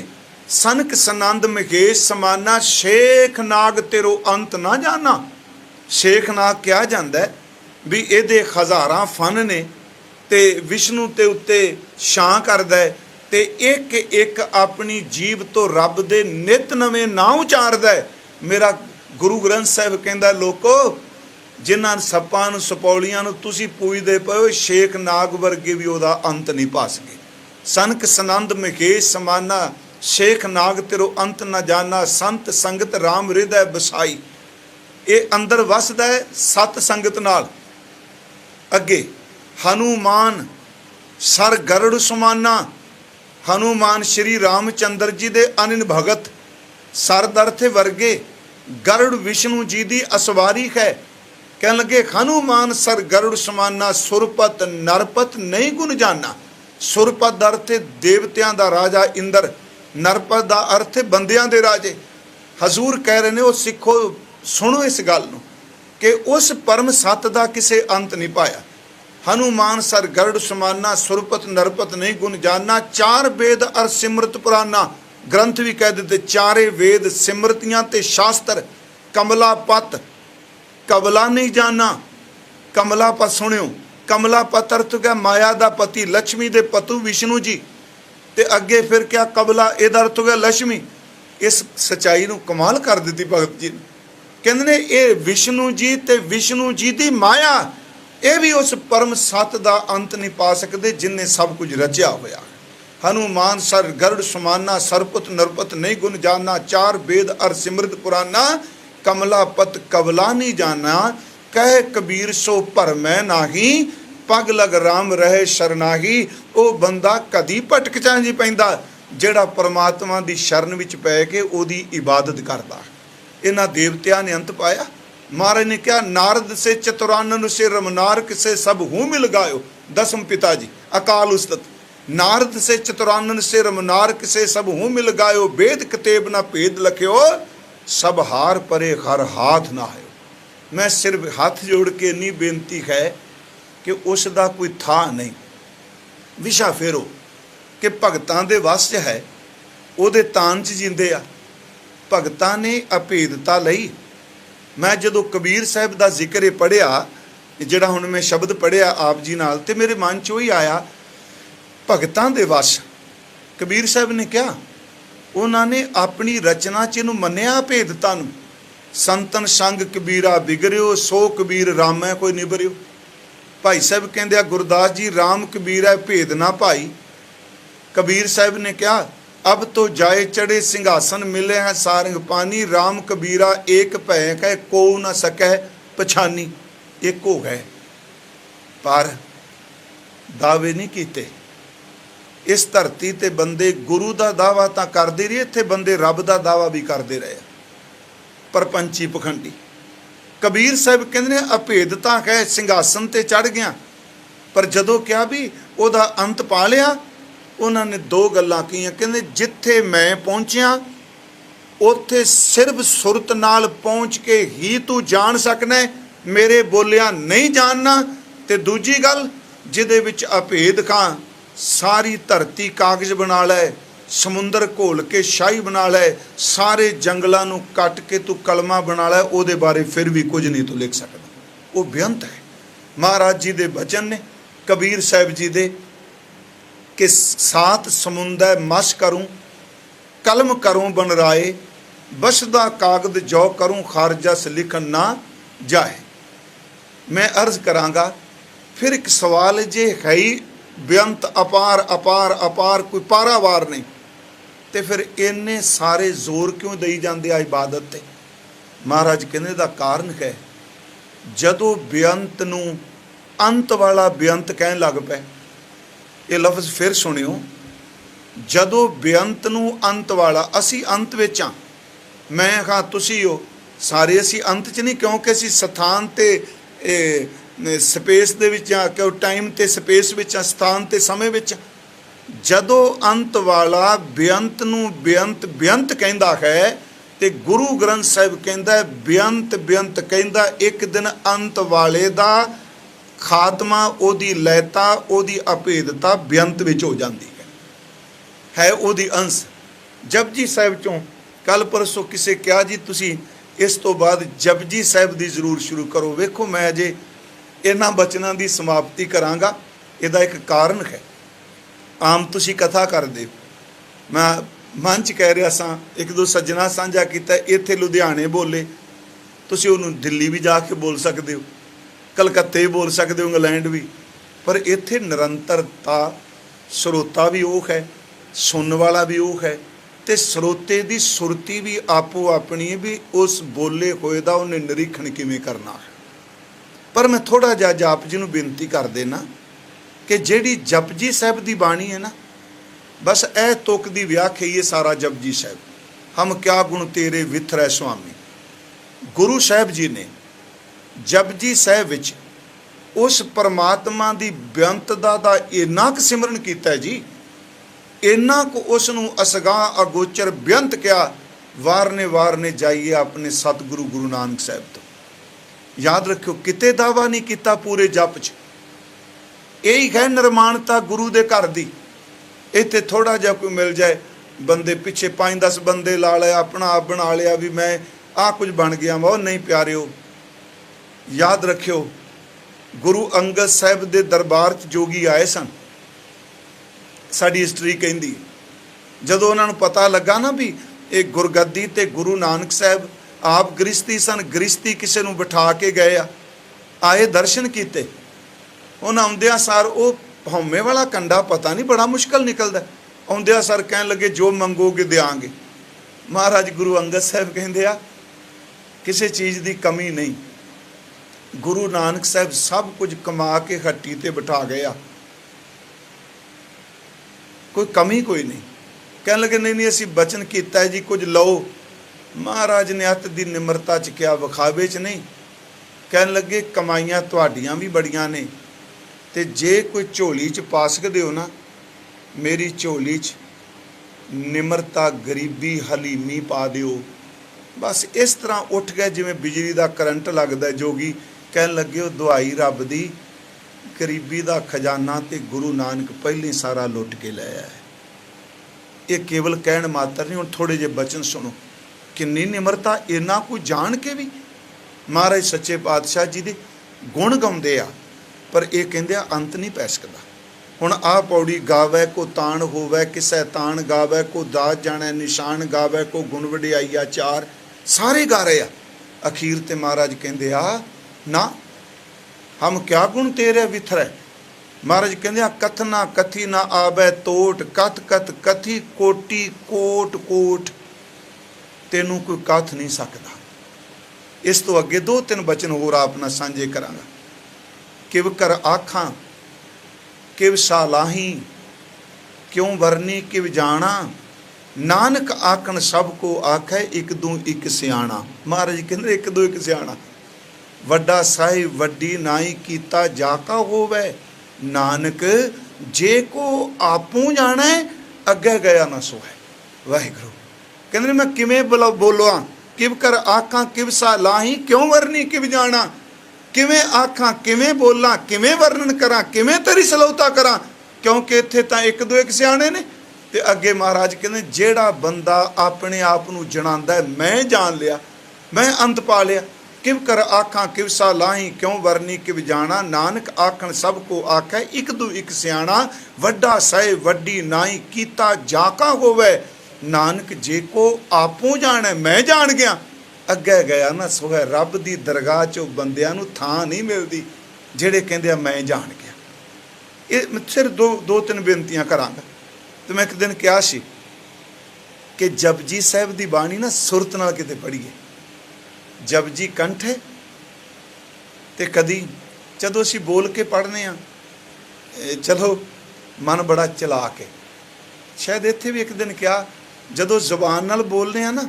सनक सनंद महेश समाना, शेख नाग तेरो अंत ना जाना। शेख नाग कहा जाता है भी ये हज़ारां फन ने ते विष्णु ते उत्ते छां करदा है ते एक एक अपनी जीभ तो रब दे नित नवें नां उचारदा है। मेरा गुरु ग्रंथ साहिब कहंदा लोको जिन्हां सप्पां नूं सपौलियां नूं तुसीं पूजदे पए हो, शेख नाग वर्गे भी उहदा अंत नहीं पा सके। सनक सनंद महेश समाना, शेख नाग तेरो अंत न जाना, संत संगत राम हृदय बसाई। ये अंदर वसदा है सत संगत नाल। अगे ਹਨੂਮਾਨ ਸਰ ਗਰੜ ਸਮਾਨਾ। ਹਨੂਮਾਨ ਸ਼੍ਰੀ ਰਾਮਚੰਦਰ ਜੀ ਦੇ ਅਨਿਨ ਭਗਤ, ਸਰ ਦਰਥੇ ਵਰਗੇ ਗਰੜ ਵਿਸ਼ਨੂੰ ਜੀ ਦੀ ਅਸਵਾਰੀ ਹੈ। ਕਹਿਣ ਲੱਗੇ ਹਨੂਮਾਨ ਸਰ ਗਰੜ ਸਮਾਨਾ, ਸੁਰਪਤ ਨਰਪਤ ਨਹੀਂ ਗੁਣ ਜਾਨਾ। ਸੁਰਪਤ ਦਾ ਅਰਥ ਹੈ ਦੇਵਤਿਆਂ ਦਾ ਰਾਜਾ ਇੰਦਰ, ਨਰਪਤ ਦਾ ਅਰਥ ਹੈ ਬੰਦਿਆਂ ਦੇ ਰਾਜੇ। ਹਜ਼ੂਰ ਕਹਿ ਰਹੇ ਨੇ ਉਹ ਸਿੱਖੋ, ਸੁਣੋ ਇਸ ਗੱਲ ਨੂੰ ਕਿ ਉਸ ਪਰਮ ਸੱਤ ਦਾ ਕਿਸੇ ਅੰਤ ਨਹੀਂ ਪਾਇਆ। ਹਨੂਮਾਨ ਸਰ ਗਰੜ ਸਮਾਨਾ, ਸੁਰਪਤ ਨਰਪਤ ਨਹੀਂ ਗੁਣ ਜਾਨਾ। ਚਾਰ ਵੇਦ ਅਰ ਸਿਮਰਤ ਪੁਰਾਨਾ, ਗ੍ਰੰਥ ਵੀ ਕਹਿ ਦਿੱਤੇ ਚਾਰੇ ਵੇਦ ਸਿਮਰਤੀਆਂ ਤੇ ਸ਼ਾਸਤਰ। ਕਮਲਾ ਪਤ ਕਬਲਾ ਨਹੀਂ ਜਾਨਾ। ਕਮਲਾ ਪਤ ਸੁਣਿਓ, ਕਮਲਾ ਪਤ ਅਰਥ ਹੈ ਮਾਇਆ ਦਾ ਪਤੀ, ਲక్ష్ਮੀ ਦੇ ਪਤੂ ਵਿਸ਼ਨੂੰ ਜੀ। ਤੇ ਅੱਗੇ ਫਿਰ ਕਿਆ ਕਬਲਾ, ਇਹਦਾ ਅਰਥ ਹੈ ਲక్ష్ਮੀ। ਇਸ ਸਚਾਈ ਨੂੰ ਕਮਾਲ ਕਰ ਦਿੱਤੀ ਭਗਤ ਜੀ ਨੇ। ਕਹਿੰਦੇ ਨੇ ਇਹ ਵਿਸ਼ਨੂੰ ਜੀ ਤੇ ਵਿਸ਼ਨੂੰ ਜੀ ਦੀ ਮਾਇਆ, ਇਹ ਵੀ ਉਸ ਪਰਮ ਸੱਤ ਦਾ ਅੰਤ ਨਹੀਂ ਪਾ ਸਕਦੇ ਜਿਨਨੇ ਸਭ ਕੁਝ ਰਚਿਆ ਹੋਇਆ। ਹਨੂਮਾਨ ਸਰ ਗਰੜ ਸਮਾਨਾ, ਸਰਪਤ ਨਰਪਤ ਨਹੀਂ ਗੁਣ ਜਾਨਾ। ਚਾਰ ਵੇਦ ਅਰ ਸਿਮਰਤ ਪੁਰਾਨਾ, ਕਮਲਾ ਪਤ ਕਬਲਾ ਨਹੀਂ ਜਾਨਾ। ਕਹਿ ਕਬੀਰ ਸੋ ਭਰਮੈ ਨਾਹੀ, ਪਗ ਲਗ ਰਾਮ ਰਹੇ ਸ਼ਰਨਾਹੀ। ਉਹ ਬੰਦਾ ਕਦੀ ਭਟਕ ਚਾਂਜੀ ਪੈਂਦਾ ਜਿਹੜਾ ਪਰਮਾਤਮਾ ਦੀ ਸ਼ਰਨ ਵਿੱਚ ਪੈ ਕੇ ਉਹਦੀ ਇਬਾਦਤ ਕਰਦਾ। ਇਹਨਾਂ ਦੇਵਤਿਆਂ ਨੇ ਅੰਤ ਪਾਇਆ। ਮਹਾਰਾਜ ਨੇ ਕਿਹਾ ਨਾਰਦ ਸੇ ਚਤੁਰਾਨਨ ਸੇ ਰਮਨਾਰ ਕਿਸੇ ਸਭ ਹੂੰ ਮਿਲ ਗਾਇਓ। ਦਸਮ ਪਿਤਾ ਜੀ ਅਕਾਲ ਉਸਤਤ। ਨਾਰਦ ਸੇ ਚਤੁਰਾਨਨ ਸੇ ਰਮਨਾਰ ਕਿਸੇ ਸਭ ਹੂੰ ਮਿਲ ਗਾਇਓ। ਵੇਦ ਕਤੇਬ ਨਾ ਭੇਦ ਲਖਿਓ, ਸਭ ਹਾਰ ਪਰੇ ਹਰ ਹਾਥ ਨਾ ਆਇਓ। ਮੈਂ ਸਿਰਫ ਹੱਥ ਜੋੜ ਕੇ ਇੰਨੀ ਬੇਨਤੀ ਹੈ ਕਿ ਉਸ ਦਾ ਕੋਈ ਥਾਂ ਨਹੀਂ। ਵਿਸ਼ਾ ਫੇਰੋ ਕਿ ਭਗਤਾਂ ਦੇ ਵੱਸ 'ਚ ਹੈ, ਉਹਦੇ ਤਾਨ 'ਚ ਜਿੰਦੇ ਆ। ਭਗਤਾਂ ਨੇ ਅਭੇਦਤਾ ਲਈ। ਮੈਂ ਜਦੋਂ ਕਬੀਰ ਸਾਹਿਬ ਦਾ ਜ਼ਿਕਰ ਇਹ ਪੜ੍ਹਿਆ, ਜਿਹੜਾ ਹੁਣ ਮੈਂ ਸ਼ਬਦ ਪੜ੍ਹਿਆ ਆਪ ਜੀ ਨਾਲ, ਤੇ ਮੇਰੇ ਮਨ 'ਚ ਉਹੀ ਆਇਆ ਭਗਤਾਂ ਦੇ ਵਸ। ਕਬੀਰ ਸਾਹਿਬ ਨੇ ਕਿਹਾ ਉਹਨਾਂ ਨੇ ਆਪਣੀ ਰਚਨਾ 'ਚ ਇਹਨੂੰ ਮੰਨਿਆ ਅਭੇਦਤਾ ਨੂੰ। ਸੰਤਨ ਸੰਗ ਕਬੀਰਾ ਬਿਗੜਿਓ, ਸੋ ਕਬੀਰ ਰਾਮੈ ਕੋਈ ਨਿਬਰਿਓ। ਭਾਈ ਸਾਹਿਬ ਕਹਿੰਦੇ ਆ ਗੁਰਦਾਸ ਜੀ ਰਾਮ ਕਬੀਰ ਹੈ ਭੇਦ ਨਾ ਭਾਈ। ਕਬੀਰ ਸਾਹਿਬ ਨੇ ਕਿਹਾ ਅਬ ਤੋਂ ਜਾਏ ਚੜੇ ਸਿੰਘਾਸਨ ਮਿਲੇ ਹੈ ਸਾਰੰਗ ਪਾਨੀ। ਰਾਮ ਕਬੀਰਾ ਏਕ ਭੈ ਕਹਿ ਕੋ ਨਾ ਸਕੈ ਪਛਾਨੀ। ਇੱਕ ਹੋ ਗਏ ਪਰ ਦਾਅਵੇ ਨਹੀਂ ਕੀਤੇ। ਇਸ ਧਰਤੀ ਤੇ ਬੰਦੇ ਗੁਰੂ ਦਾ ਦਾਵਾ ਤਾਂ ਕਰਦੇ ਰਹੇ, ਇੱਥੇ ਬੰਦੇ ਰੱਬ ਦਾ ਦਾਵਾ ਵੀ ਕਰਦੇ ਰਹੇ ਪਰਪੰਚੀ ਪਖੰਡੀ। ਕਬੀਰ ਸਾਹਿਬ ਕਹਿੰਦੇ ਨੇ ਅਭੇਦਤਾ ਹੈ, ਸਿੰਘਾਸਨ ਤੇ ਚੜ ਗਿਆ, ਪਰ ਜਦੋਂ ਕਿਹਾ ਵੀ ਉਹਦਾ ਅੰਤ ਪਾ ਲਿਆ, ਉਹਨਾਂ ਨੇ ਦੋ ਗੱਲਾਂ ਕਹੀਆਂ। ਕਹਿੰਦੇ ਜਿੱਥੇ ਮੈਂ ਪਹੁੰਚਿਆ ਉੱਥੇ ਸਿਰਫ ਸੁਰਤ ਨਾਲ ਪਹੁੰਚ ਕੇ ਹੀ ਤੂੰ ਜਾਣ ਸਕਣਾ, ਮੇਰੇ ਬੋਲਿਆ ਨਹੀਂ ਜਾਣਨਾ। ਤੇ ਦੂਜੀ ਗੱਲ ਜਿਹਦੇ ਵਿੱਚ ਅਭੇਦ ਖਾਂ ਸਾਰੀ ਧਰਤੀ ਕਾਗਜ਼ ਬਣਾ ਲੈ, ਸਮੁੰਦਰ ਘੋਲ ਕੇ ਸ਼ਾਹੀ ਬਣਾ ਲੈ, ਸਾਰੇ ਜੰਗਲਾਂ ਨੂੰ ਕੱਟ ਕੇ ਤੂੰ ਕਲਮਾ ਬਣਾ ਲੈ, ਉਹਦੇ ਬਾਰੇ ਫਿਰ ਵੀ ਕੁਝ ਨਹੀਂ ਤੂੰ ਲਿਖ ਸਕਦਾ। ਉਹ ਬੇਅੰਤ ਹੈ। ਮਹਾਰਾਜ ਜੀ ਦੇ ਬਚਨ ਨੇ ਕਬੀਰ ਸਾਹਿਬ ਜੀ ਦੇ ਕਿ ਸਾਤ ਸਮੁੰਦਰ ਮਸ ਕਰੂੰ, ਕਲਮ ਕਰੂੰ ਬਨ ਰਾਏ, ਬਸਦਾ ਕਾਗਦ ਜੋ ਕਰੂੰ ਖਾਰਜਸ ਲਿਖਣ ਨਾ ਜਾਏ। ਮੈਂ ਅਰਜ਼ ਕਰਾਂਗਾ ਫਿਰ ਇੱਕ ਸਵਾਲ ਜੇ ਹੈ ਹੀ ਬੇਅੰਤ ਅਪਾਰ ਅਪਾਰ ਅਪਾਰ, ਕੋਈ ਪਾਰਾਵਾਰ ਨਹੀਂ, ਤੇ ਫਿਰ ਇੰਨੇ ਸਾਰੇ ਜ਼ੋਰ ਕਿਉਂ ਦਈ ਜਾਂਦੇ ਆ ਇਬਾਦਤ ਤੇ? ਮਹਾਰਾਜ ਕਹਿੰਦੇ ਦਾ ਕਾਰਨ ਹੈ ਜਦੋਂ ਬੇਅੰਤ ਨੂੰ ਅੰਤ ਵਾਲਾ ਬੇਅੰਤ ਕਹਿਣ ਲੱਗ ਪਏ। ਇਹ ਲਫ਼ਜ਼ ਫਿਰ ਸੁਣਿਓ, ਜਦੋਂ ਬੇਅੰਤ ਨੂੰ ਅੰਤ ਵਾਲਾ, ਅਸੀਂ ਅੰਤ ਵਿੱਚ ਹਾਂ, ਮੈਂ ਹਾਂ ਤੁਸੀਂ ਹੋ, ਸਾਰੇ ਅਸੀਂ ਅੰਤ 'ਚ ਨਹੀਂ, ਕਿਉਂਕਿ ਅਸੀਂ ਸਥਾਨ ਤੇ ਸਪੇਸ ਦੇ ਵਿੱਚ ਆ, ਕਿਉਂ ਟਾਈਮ ਤੇ ਸਪੇਸ ਵਿੱਚ ਆ, ਸਥਾਨ ਤੇ ਸਮੇਂ ਵਿੱਚ। ਜਦੋਂ ਅੰਤ ਵਾਲਾ ਬੇਅੰਤ ਨੂੰ ਬੇਅੰਤ ਬੇਅੰਤ ਕਹਿੰਦਾ ਹੈ ਤੇ ਗੁਰੂ ਗ੍ਰੰਥ ਸਾਹਿਬ ਕਹਿੰਦਾ ਬੇਅੰਤ ਬੇਅੰਤ ਕਹਿੰਦਾ, ਇੱਕ ਦਿਨ ਅੰਤ ਵਾਲੇ ਦਾ ਖਾਤਮਾ, ਉਹਦੀ ਲੈਤਾ, ਉਹਦੀ ਅਭੇਦਤਾ ਬੇਅੰਤ ਵਿੱਚ ਹੋ ਜਾਂਦੀ ਹੈ ਉਹਦੀ ਅੰਸ਼। ਜਪਜੀ ਸਾਹਿਬ ਚੋਂ ਕੱਲ ਪਰਸੋਂ ਕਿਸੇ ਕਿਹਾ ਜੀ ਤੁਸੀਂ ਇਸ ਤੋਂ ਬਾਅਦ ਜਪਜੀ ਸਾਹਿਬ ਦੀ ਜ਼ਰੂਰ ਸ਼ੁਰੂ ਕਰੋ। ਵੇਖੋ ਮੈਂ ਅਜੇ ਇਹਨਾਂ ਬਚਨਾਂ ਦੀ ਸਮਾਪਤੀ ਕਰਾਂਗਾ, ਇਹਦਾ ਇੱਕ ਕਾਰਨ ਹੈ। ਆਮ ਤੁਸੀਂ ਕਥਾ ਕਰਦੇ, ਮੈਂ ਮਨ 'ਚ ਕਹਿ ਰਿਹਾ ਸਾਂ, ਇੱਕ ਦੋ ਸੱਜਣਾ ਸਾਂਝਾ ਕੀਤਾ, ਇੱਥੇ ਲੁਧਿਆਣੇ ਬੋਲੇ, ਤੁਸੀਂ ਉਹਨੂੰ ਦਿੱਲੀ ਵੀ ਜਾ ਕੇ ਬੋਲ ਸਕਦੇ ਹੋ, ਕਲਕੱਤੇ ਬੋਲ ਸਕਦੇ ਹੋ, ਇੰਗਲੈਂਡ ਵੀ, ਪਰ ਇੱਥੇ ਨਿਰੰਤਰਤਾ, ਸਰੋਤਾ ਵੀ ਉਹ ਹੈ, ਸੁਣਨ ਵਾਲਾ ਵੀ ਉਹ ਹੈ, ਤੇ ਸਰੋਤੇ ਦੀ ਸੁਰਤੀ ਵੀ ਆਪੋ ਆਪਣੀ ਵੀ ਉਸ ਬੋਲੇ ਹੋਏ ਦਾ ਉਹਨੇ ਨਿਰੀਖਣ ਕਿਵੇਂ ਕਰਨਾ ਹੈ। ਪਰ ਮੈਂ ਥੋੜ੍ਹਾ ਜਿਹਾ ਜਾਪ ਜੀ ਨੂੰ ਬੇਨਤੀ ਕਰ ਦੇਣਾ कि ਜਿਹੜੀ ਜਪਜੀ ਸਾਹਿਬ ਦੀ ਬਾਣੀ है ना, बस ਇਹ ਤੁਕ ਦੀ ਵਿਆਖਿਆ ਹੀ ਸਾਰਾ ਜਪਜੀ ਸਾਹਿਬ। हम क्या गुण तेरे विथरै स्वामी। गुरु साहब जी ने जपजी साहब विच उस परमात्मा की बेअंतता का इन्ना क सिमरन किया जी, इन्ना को उसनू असगाह अगोचर बेअंत किया। वार ने जाइए अपने सतगुरु गुरु नानक साहब तो। याद रखियो किते दावा नहीं किया पूरे जप च। यही है निर्माणता गुरु दे घर दी। इत्थे थोड़ा जिहा कोई मिल जाए, बंदे पिछे 5-10 बंदे ला लिया, अपना आप बना लिया भी मैं आ कुछ बन गया। वो नहीं प्यारिओ, याद रखियो गुरु अंगद साहब दे दरबार च जोगी आए सन। साडी हिस्टरी कहती जदों उन्होंने पता लगा ना भी ये गुरगद्दी ते गुरु नानक साहब आप गृहस्थी सन, गृहस्थी किसी नूं बिठा के गए आए दर्शन किए। उन्हें आउंदिया सार वो हौमे वाला कंडा पता नहीं बड़ा मुश्किल निकलता। आउंदिया सर कह लगे जो मंगोगे देंगे। महाराज गुरु अंगद साहब कहते आ किसी चीज़ की कमी नहीं। गुरु नानक साहब सब कुछ कमा के हट्टी ते बिठा गया, कोई कमी कोई नहीं। कह लगे नहीं नहीं असी बचन किया है जी कुछ लो। महाराज ने अत की निमरता च क्या, विखावे च नहीं। कह लगे कमाइयां तुहाडियां भी बड़ियां ने, ते जे कोई झोली च पा सकदे हो ना, मेरी झोली च निमरता गरीबी हलीमी पा दिओ। बस इस तरह उठ गए जिवें बिजली का करंट लगदा। जोगी कह लगे हो दुआई रब दी, गरीबी का खजाना ते गुरु नानक पहले सारा लुट के ले आया है। ये केवल कहण मात्र नहीं। हुण थोड़े जे बचन सुनो, किन्नी निमरता। इन्ना कुछ जान के भी महाराज सच्चे पातशाह जी दे गुण गाउंदे आ, पर यह कहंदे आ अंत नहीं पै सकदा। हुण आ पौड़ी गावै को ताण होवै किसै ताण, गावै को दात जाणै निशान, गावै को गुण वडियाई आचार। सारे गा रहे आ। अखीर ते महाराज कहंदे आ ना हम क्या गुण तेरे विथरै। महाराज कहंदे आ कथना कथी ना आवै तोट, कथ कथ कथी कोटि कोट कोट, तेनू कोई कथ नहीं सकदा। इस तो अगे 2-3 बचन होर अपना सांझे करांगा। किव कर आखां किव सालाही, क्यों वरनी किव जाना, नानक आखन सबको आखै एक दू एक सियाणा। महाराज कहते एक दो एक सियाणा। वड्डा साहिब वड्डी नाई कीता जाका होवै, नानक जे को आपूं जाना अगे गया ना सोहै। वाहिगुरू कहते मैं किवें बोलवा, किव कर आखां किव सालाही, क्यों वरनी किव जाना। किवें आखां किवें बोलां, किवें वर्णन करां, किवें तेरी सलौता करां, क्योंकि इत्थे तां एक दो एक सियाणे ने। ते अगे महाराज कहते जेड़ा बंदा अपने आप नूं जणांदा है मैं जान लिया, मैं अंत पा लिया। किव कर आखां किव सालाही, क्यों वरनी किव जाना, नानक आखण सबको आखै एक दू एक सियाणा। वड्डा साहिब वड्डी नाई कीता जाका होवै, नानक जे को आपूं जाने मैं जान गया अगे गया ना सोहै। रब की दरगाह चो बंदियां नूं थां नहीं मिलती जेड़े कहंदे आ मैं जान गया। ये सिर 2-3 बेनतियां करांगा। तो मैं एक दिन कहा सी कि जपजी साहब की बाणी ना सुरत नाल किते पढ़ीए। जपजी कंठ है ते कदी जदों असीं बोल के पढ़ने आ, चलो मन बड़ा चला के, शायद इत्थे भी एक दिन कहा जदों जबान नाल बोलने आ ना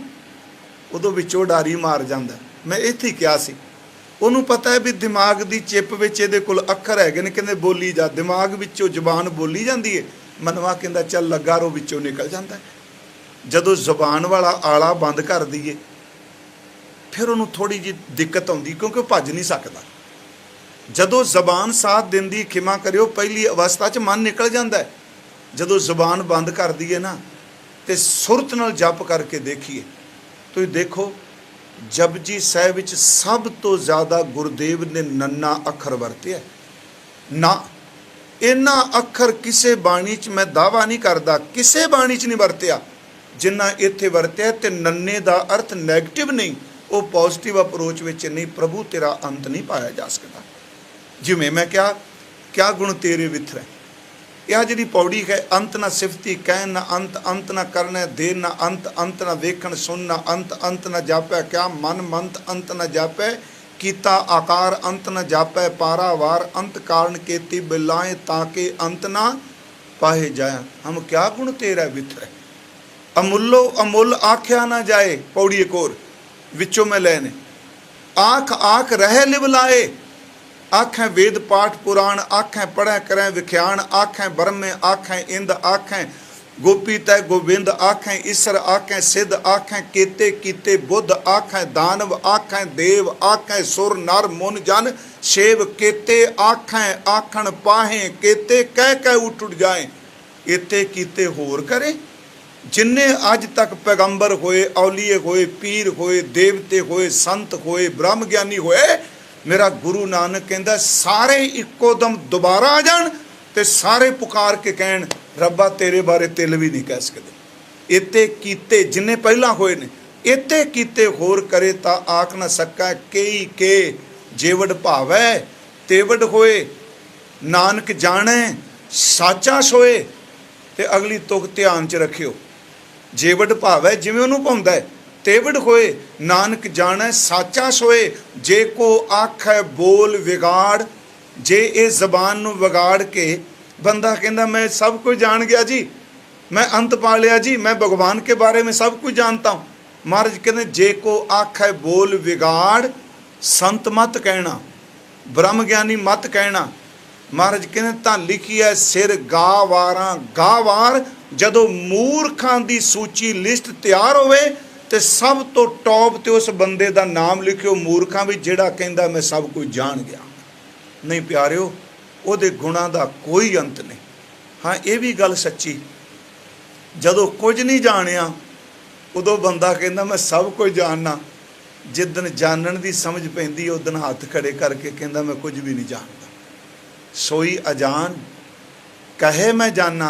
उदों विचों डारी मार जांदा। मैं इत्थे कहा सी उन्होंने पता है भी दिमाग की चिप विच इहदे कोल अखर हैगे ने, कहंदे बोली जा, दिमाग विचों जबान बोली जाती है, मनवा कहंदा चल लगा रो विचों निकल जाता है। जदों जबान वाला आला बंद कर दईए फिर उन्होंने थोड़ी जी दिक्कत आउंदी, क्योंकि भज नहीं सकता। जदों जबान साथ दिंदी, खिमा करियो पहली अवस्था च मन निकल जाता है। जदों जबान बंद कर दईए ना तो सुरत नाल जप करके देखिए तो देखो जपजी साहिब विच सब तो ज़्यादा गुरुदेव ने नन्ना अखर वरते ना। इन्ना अखर किसे बाणी च मैं दावा नहीं करता, किसे बाणी च नहीं वरत्या जिन्ना इत्थे वरत्या। ते नन्ने दा अर्थ नैगेटिव नहीं, वो पॉजिटिव अप्रोच विच नहीं। प्रभु तेरा अंत नहीं पाया जा सकता। जिवें मैं क्या गुण तेरे विथरै। यह जी पौड़ी है अंत ना सिफती कहन ना अंत, अंत ना करना दे ना अंत, अंत ना वेखण सुन ना अंत, अंत ना जापै क्या मन मंत, अंत ना जापै कीता आकार अंत न जापै पारावार, अंत कारण केती बिलाए ताके अंत ना पाहे जाए। हम क्या गुण तेरा विथरै, अमुल्लो अमुल आख्या ना जाए। पौड़ी एक और विचों में लेने, आख आख रह लिवलाए, आखें वेद पाठ पुराण, आखें पढ़ै करें विख्यान, आखें ब्रह्मे आखें इंद, आखें गोपी तय गोविंद, आखें ईश्वर आखें सिद्ध, आखें केते कीते बुद्ध, आखें दानव आखें देव, आखें सुर नर मुन जन सेव, केते आखें आखण पाहें, केते कह कह उठ जाए, इते कीते होर करे। जिन्ने अज तक पैगंबर होए, औलीए होए, पीर होए, देवते होए, संत होए, ब्रह्म ज्ञानी होए, मेरा गुरु नानक कहता सारे इक्को दम दोबारा आ जान ते सारे पुकार के कहन रब्बा तेरे बारे तिल भी नहीं कह सकते। इते कीते जिन्ने पहला होए ने, इते कीते होर करे ता आख न सकै, कई के जेवड़ भावै तेवड़ होए, नानक जाने साचा सोए। ते अगली तुक ध्यान च रखियो, जेवड़ भावै जिवें उहनूं भाउंदा है, तेवड़ होए नानक जाने साचा सोए। जे को आखै बोल विगाड़, जे ये जबान नूं विगाड़ के बंदा कहंदा मैं सब कुछ जान गया जी, मैं अंत पा लिया जी, मैं भगवान के बारे में सब कुछ जानता हूँ। महाराज कहते जे को आखै बोल विगाड़, संत मत कहना, ब्रह्म ज्ञानी मत कहना। महाराज कहते तां लिखी है सिर गा वारां गा वार, जदों मूर्खां दी सूची लिस्ट तैयार होवे ते सब तो टॉप ते उस बंदे दा नाम लिखियो मूर्खां भी, जिहड़ा कहंदा मैं सब कुछ जान गया। नहीं प्यारिओ, ਉਹਦੇ गुणां दा कोई अंत नहीं। हाँ ये भी गल सच्ची, जदों कुछ नहीं जानिया उदों बंदा कहंदा मैं सब कुछ जानना, जिदन जानन दी समझ पैंदी उदन हथ खड़े करके कहंदा मैं कुछ भी नहीं जानता। सोई अजान कहे मैं जाना,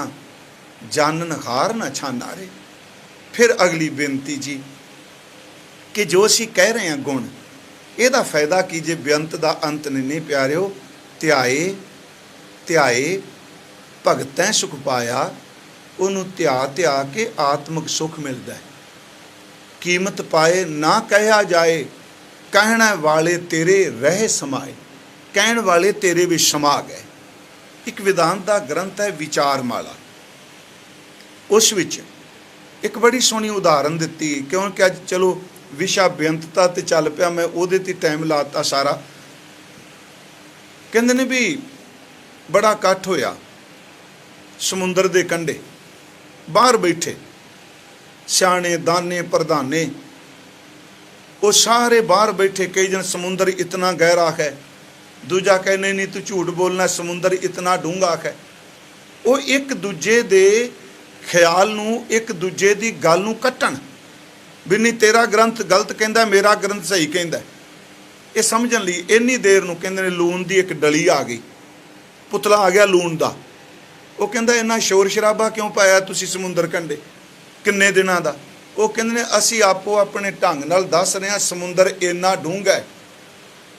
जानन हार ना छाना रे। फिर अगली बेनती जी कि जो असी कह रहे हैं गुण, ਇਹਦਾ फायदा की जे बेअंत दा अंत नहीं प्यारिओ। ਧਿਆਏ ਧਿਆਏ ਭਗਤੈਂ ਸੁਖ ਪਾਇਆ, ਉਹਨੂੰ ਧਿਆ ਧਿਆ ਕੇ ਆਤਮਿਕ ਸੁਖ ਮਿਲਦਾ ਹੈ। ਕੀਮਤ ਪਾਏ ਨਾ ਕਹਿਆ ਜਾਏ, ਕਹਿਣ ਵਾਲੇ ਤੇਰੇ ਰਹਿ ਸਮਾਏ, ਕਹਿਣ ਵਾਲੇ ਤੇਰੇ ਵਿੱਚ ਸਮਾ ਗਏ। ਇੱਕ ਵਿਦਾਂਤ ਦਾ ਗ੍ਰੰਥ ਹੈ ਵਿਚਾਰਮਾਲਾ, ਉਸ ਵਿੱਚ ਇੱਕ ਬੜੀ ਸੋਹਣੀ ਉਦਾਹਰਨ ਦਿੱਤੀ, ਕਿਉਂਕਿ ਅੱਜ ਚਲੋ ਵਿਸ਼ਾ ਬੇਅੰਤਤਾ ਤੇ ਚੱਲ ਪਿਆ, ਮੈਂ ਉਹਦੇ ਤੇ ਟਾਈਮ ਲਾਤਾ ਸਾਰਾ। ਕਹਿੰਦੇ ਨੇ ਵੀ ਬੜਾ ਇਕੱਠ ਹੋਇਆ ਸਮੁੰਦਰ ਦੇ ਕੰਢੇ, ਬਾਹਰ ਬੈਠੇ ਸਿਆਣੇ ਦਾਨੇ ਪ੍ਰਧਾਨੇ, ਉਹ ਸਾਰੇ ਬਾਹਰ ਬੈਠੇ। ਕਈ ਜਨ ਸਮੁੰਦਰ ਇਤਨਾ ਗਹਿਰਾ ਹੈ, ਦੂਜਾ ਕਹੇ ਨਹੀਂ ਨਹੀਂ ਤੂੰ ਝੂਠ ਬੋਲਣਾ, ਸਮੁੰਦਰ ਇਤਨਾ ਡੂੰਘਾ ਹੈ। ਉਹ ਇੱਕ ਦੂਜੇ ਦੇ ਖਿਆਲ ਨੂੰ, ਇੱਕ ਦੂਜੇ ਦੀ ਗੱਲ ਨੂੰ ਕੱਟਣ ਵੀ ਨਹੀਂ ਤੇਰਾ ਗ੍ਰੰਥ ਗਲਤ ਕਹਿੰਦਾ, ਮੇਰਾ ਗ੍ਰੰਥ ਸਹੀ ਕਹਿੰਦਾ। ਇਹ ਸਮਝਣ ਲਈ ਇੰਨੀ ਦੇਰ ਨੂੰ ਕਹਿੰਦੇ ਨੇ ਲੂਣ ਦੀ ਇੱਕ ਡਲੀ ਆ ਗਈ, ਪੁਤਲਾ ਆ ਗਿਆ ਲੂਣ ਦਾ। ਉਹ ਕਹਿੰਦਾ ਇੰਨਾ ਸ਼ੋਰ ਸ਼ਰਾਬਾ ਕਿਉਂ ਪਾਇਆ ਤੁਸੀਂ ਸਮੁੰਦਰ ਕੰਢੇ, ਕਿੰਨੇ ਦਿਨਾਂ ਦਾ? ਉਹ ਕਹਿੰਦੇ ਨੇ ਅਸੀਂ ਆਪੋ ਆਪਣੇ ਢੰਗ ਨਾਲ ਦੱਸ ਰਹੇ ਹਾਂ, ਸਮੁੰਦਰ ਇੰਨਾ ਡੂੰਘਾ ਹੈ।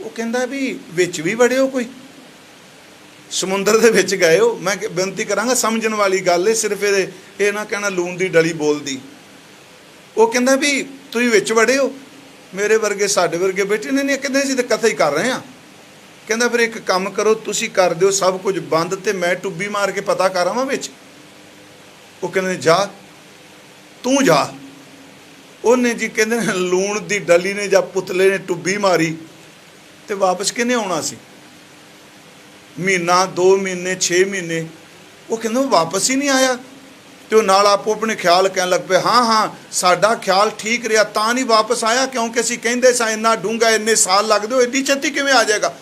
ਉਹ ਕਹਿੰਦਾ ਵੀ ਵਿੱਚ ਵੀ ਵੜਿਓ, ਕੋਈ ਸਮੁੰਦਰ ਦੇ ਵਿੱਚ ਗਏ ਹੋ? ਮੈਂ ਬੇਨਤੀ ਕਰਾਂਗਾ ਸਮਝਣ ਵਾਲੀ ਗੱਲ ਹੈ, ਸਿਰਫ ਇਹ ਨਾ ਕਹਿਣਾ ਲੂਣ ਦੀ ਡਲੀ ਬੋਲਦੀ। ਉਹ ਕਹਿੰਦਾ ਵੀ ਤੁਸੀਂ ਵਿੱਚ ਵੜੇ ਹੋ, ਮੇਰੇ ਵਰਗੇ ਸਾਡੇ ਵਰਗੇ ਬੈਠੇ ਨੇ, ਨਹੀਂ ਕਹਿੰਦੇ ਅਸੀਂ ਤਾਂ ਕਥਾ ਹੀ ਕਰ ਰਹੇ ਹਾਂ। ਕਹਿੰਦਾ ਫਿਰ ਇੱਕ ਕੰਮ ਕਰੋ, ਤੁਸੀਂ ਕਰ ਦਿਓ ਸਭ ਕੁਝ ਬੰਦ ਤੇ ਮੈਂ ਟੁੱਬੀ ਮਾਰ ਕੇ ਪਤਾ ਕਰ ਆਵਾਂ ਵਿੱਚ। ਉਹ ਕਹਿੰਦੇ ਜਾ ਤੂੰ ਜਾ। ਉਹਨੇ ਜੀ ਕਹਿੰਦੇ ਲੂਣ ਦੀ ਡਲੀ ਨੇ ਜਾਂ ਪੁਤਲੇ ਨੇ ਟੁੱਬੀ ਮਾਰੀ ਤੇ ਵਾਪਸ ਕਿਹਨੇ ਆਉਣਾ ਸੀ? ਮਹੀਨਾ 2 ਮਹੀਨੇ 6 ਮਹੀਨੇ ਉਹ ਕਹਿੰਦੇ ਉਹ ਵਾਪਸ ਹੀ ਨਹੀਂ ਆਇਆ। ਤੇ ਉਹ ਨਾਲ ਆਪੋ ਆਪਣੇ ਖਿਆਲ ਕਹਿਣ ਲੱਗ ਪਏ, ਹਾਂ ਹਾਂ ਸਾਡਾ ਖਿਆਲ ਠੀਕ ਰਿਹਾ ਤਾਂ ਨਹੀਂ ਵਾਪਸ ਆਇਆ, ਕਿਉਂਕਿ ਅਸੀਂ ਕਹਿੰਦੇ ਸਾਂ ਇੰਨਾ ਡੂੰਘਾ ਇੰਨੇ ਸਾਲ ਲੱਗਦੇ ਹੋ, ਐਡੀ ਛੇਤੀ ਕਿਵੇਂ ਆ ਜਾਏਗਾ?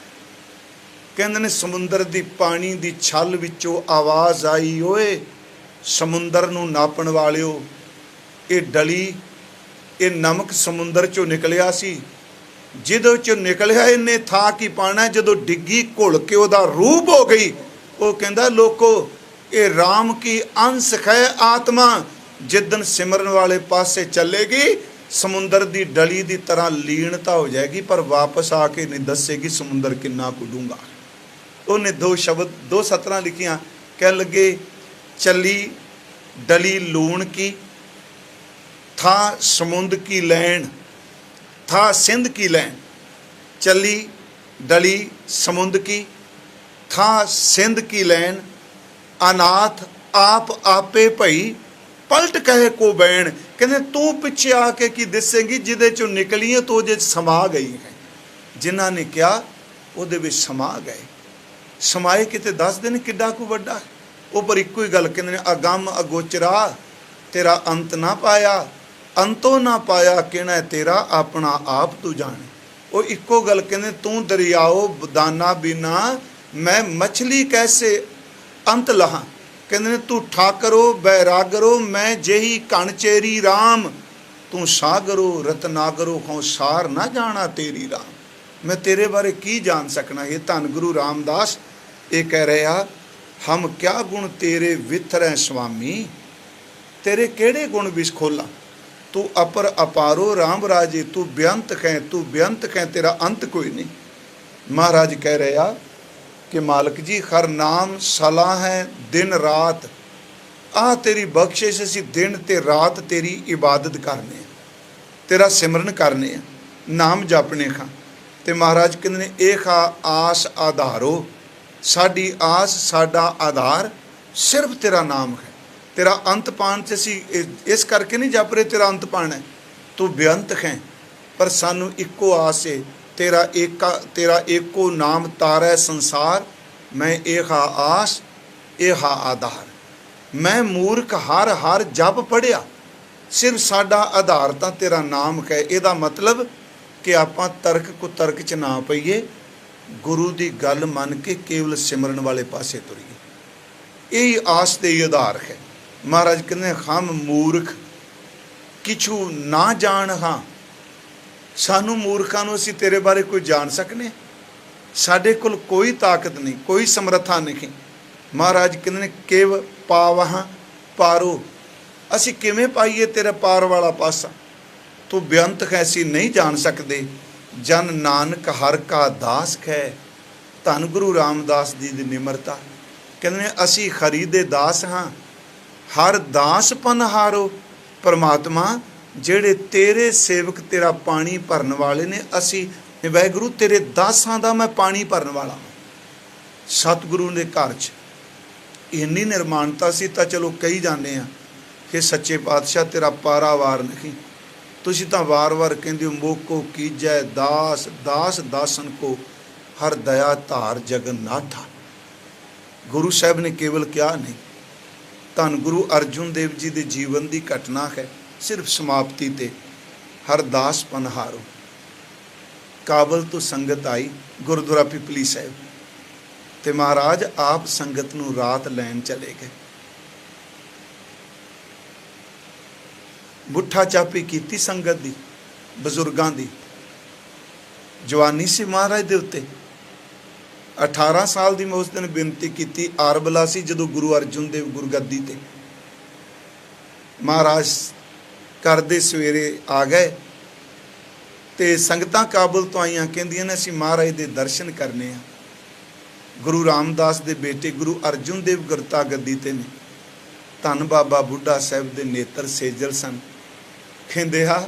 ਕਹਿੰਦੇ ਨੇ ਸਮੁੰਦਰ ਦੀ ਪਾਣੀ ਦੀ ਛੱਲ ਵਿੱਚੋਂ ਆਵਾਜ਼ ਆਈ, ਓਏ ਸਮੁੰਦਰ ਨੂੰ ਨਾਪਣ ਵਾਲਿਓ, ਇਹ ਡਲੀ ਇਹ ਨਮਕ ਸਮੁੰਦਰ ਚੋਂ ਨਿਕਲਿਆ ਸੀ, ਜਿਹਦੇ ਚੋਂ ਨਿਕਲਿਆ ਇਹਨੇ ਥਾ ਕੀ ਪਾਣਾ, ਜਦੋਂ ਡਿੱਗੀ ਘੁਲ ਕੇ ਉਹਦਾ ਰੂਪ ਹੋ ਗਈ। ਉਹ ਕਹਿੰਦਾ ਲੋਕੋ ਇਹ ਰਾਮ ਕੀ ਅੰਸ਼ ਹੈ ਆਤਮਾ, ਜਿੱਦਣ ਸਿਮਰਨ ਵਾਲੇ ਪਾਸੇ ਚੱਲੇਗੀ ਸਮੁੰਦਰ ਦੀ ਡਲੀ ਦੀ ਤਰ੍ਹਾਂ ਲੀਨਤਾ ਹੋ ਜਾਏਗੀ, ਪਰ ਵਾਪਸ ਆ ਕੇ ਨਹੀਂ ਦੱਸੇਗੀ ਸਮੁੰਦਰ ਕਿੰਨਾ ਕੁ ਡੂੰਘਾ। ਉਹਨੇ 2 ਸ਼ਬਦ 2 ਸਤਰਾਂ ਲਿਖੀਆਂ, ਕਹਿ ਲੱਗੇ ਚੱਲੀ ਡਲੀ ਲੂਣ ਕੀ, ਥਾ ਸਮੁੰਦ ਕੀ ਲੈਣ, ਥਾ ਸਿੰਧ ਕੀ ਲੈਣ। चली डली समुंद की, था सिंध की लैन, अनाथ आप आपे भई, पलट कहे को बैन। कहते तू पिछे आके की दिसेंगी, जिदे चों निकली है तो जे समा गई है। जिन्हां ने क्या ਉਹਦੇ ਵਿੱਚ ਸਮਾ ਗਏ। समाए किते दस दिन किड्डा को वड्डा। वो पर इक्को ही गल कहते हैं, अगम अगोचरा तेरा अंत ना पाया, अंतो ना पाया कहना तेरा अपना आप तू जाने। वो इक्को गल कहते, तू दरियाओ दाना बिना मैं मछली कैसे अंत लहा। कहते तू ठाकरो बैरागरो मैं जेही कणचेरी राम, तू सागरो रतनागरो हों सार ना जाना तेरी राम। मैं तेरे बारे की जान सकना। ये धन गुरु रामदास ये कह रहे आ, हम क्या गुण तेरे विथरै स्वामी, तेरे केड़े गुण विच खोला। तू अपर अपारो राम राजे, तू बेअंत कह, तू बेअंत कह, तेरा अंत कोई नहीं। महाराज कह रहे आ कि मालिक जी हर नाम सलाह है दिन रात, आ तेरी बख्शिश असी दिन ते रात तेरी इबादत करने, तेरा सिमरन करने, नाम जपने खां। ते महाराज कहते ने ये खा आस आधारो, साडी आस साडा आधार सिर्फ तेरा नाम है। तेरा अंत पाण च असी इस करके नहीं जप रहे तेरा अंत पाण है, तू बेअंत है, पर सानू इक्को आस है तेरा एको नाम तारै संसार। मैं ये खा आस ये हा आधार। मैं मूर्ख हर हर जप पढ़िया, सिर्फ साडा आधार तां तेरा नाम है। इहदा मतलब कि आपां तर्क को तर्क च ना पईए, गुरु की गल मन के केवल सिमरन वाले पासे तुरीए। यही आस दे आधार है। महाराज कहते हम मूर्ख किछु ना जान हाँ, सानू मूर्खां नूं असीं तेरे बारे कोई जान सकने, साडे कोल कोई ताकत नहीं, कोई समर्था नहीं। महाराज कहते केव पावहां पारो, असीं किवें पाईए तेरा पार वाला पासा। तू बेअंत है, असीं नहीं जान सकते। जन नानक हर का दास है। धन गुरु रामदास जी की निमरता। कहते असीं खरी दे दास हाँ, हर दास पनहारो। परमात्मा जेड़े तेरे सेवक तेरा पानी भरन वाले ने, असीं वाहिगुरू तेरे दासां दा मैं पानी भरन वाला हाँ। सतगुरु ने घर च इन्नी निर्माणता सी तां चलो कही जाने आ कि सच्चे पातशाह तेरा पारावार नहीं। तुसीं तां वार वार कहंदे हो मोको कीजै दास दास दासन को, हर दया धार जगन्नाथा। गुरु साहब ने केवल क्या नहीं, धन गुरु अर्जुन देव जी के जीवन की घटना है। सिर्फ समाप्ति ते हर दास पनहारो। काबल तो संगत आई गुरुद्वारा पिपली साहब, ते महाराज आप संगत नूं रात लैन चले गए। मुठा चापी की संगत दी, बजुर्गों की जवानी से महाराज दे उत्ते। 18 साल की मैं उस दिन बेनती की, आरबला सी जदों गुरु अर्जुन देव गुरगद्दी ते। महाराज करदे सवेरे आ गए ते संगतां काबुल तो आईयां, कहंदियां ने असीं महाराज दे दर्शन करने आ। गुरु रामदास दे बेटे गुरु अर्जुन देव गुरता गद्दी ते ने। धन बाबा बुढ़ा साहब दे नेत्र सेजल सन। कहंदे आ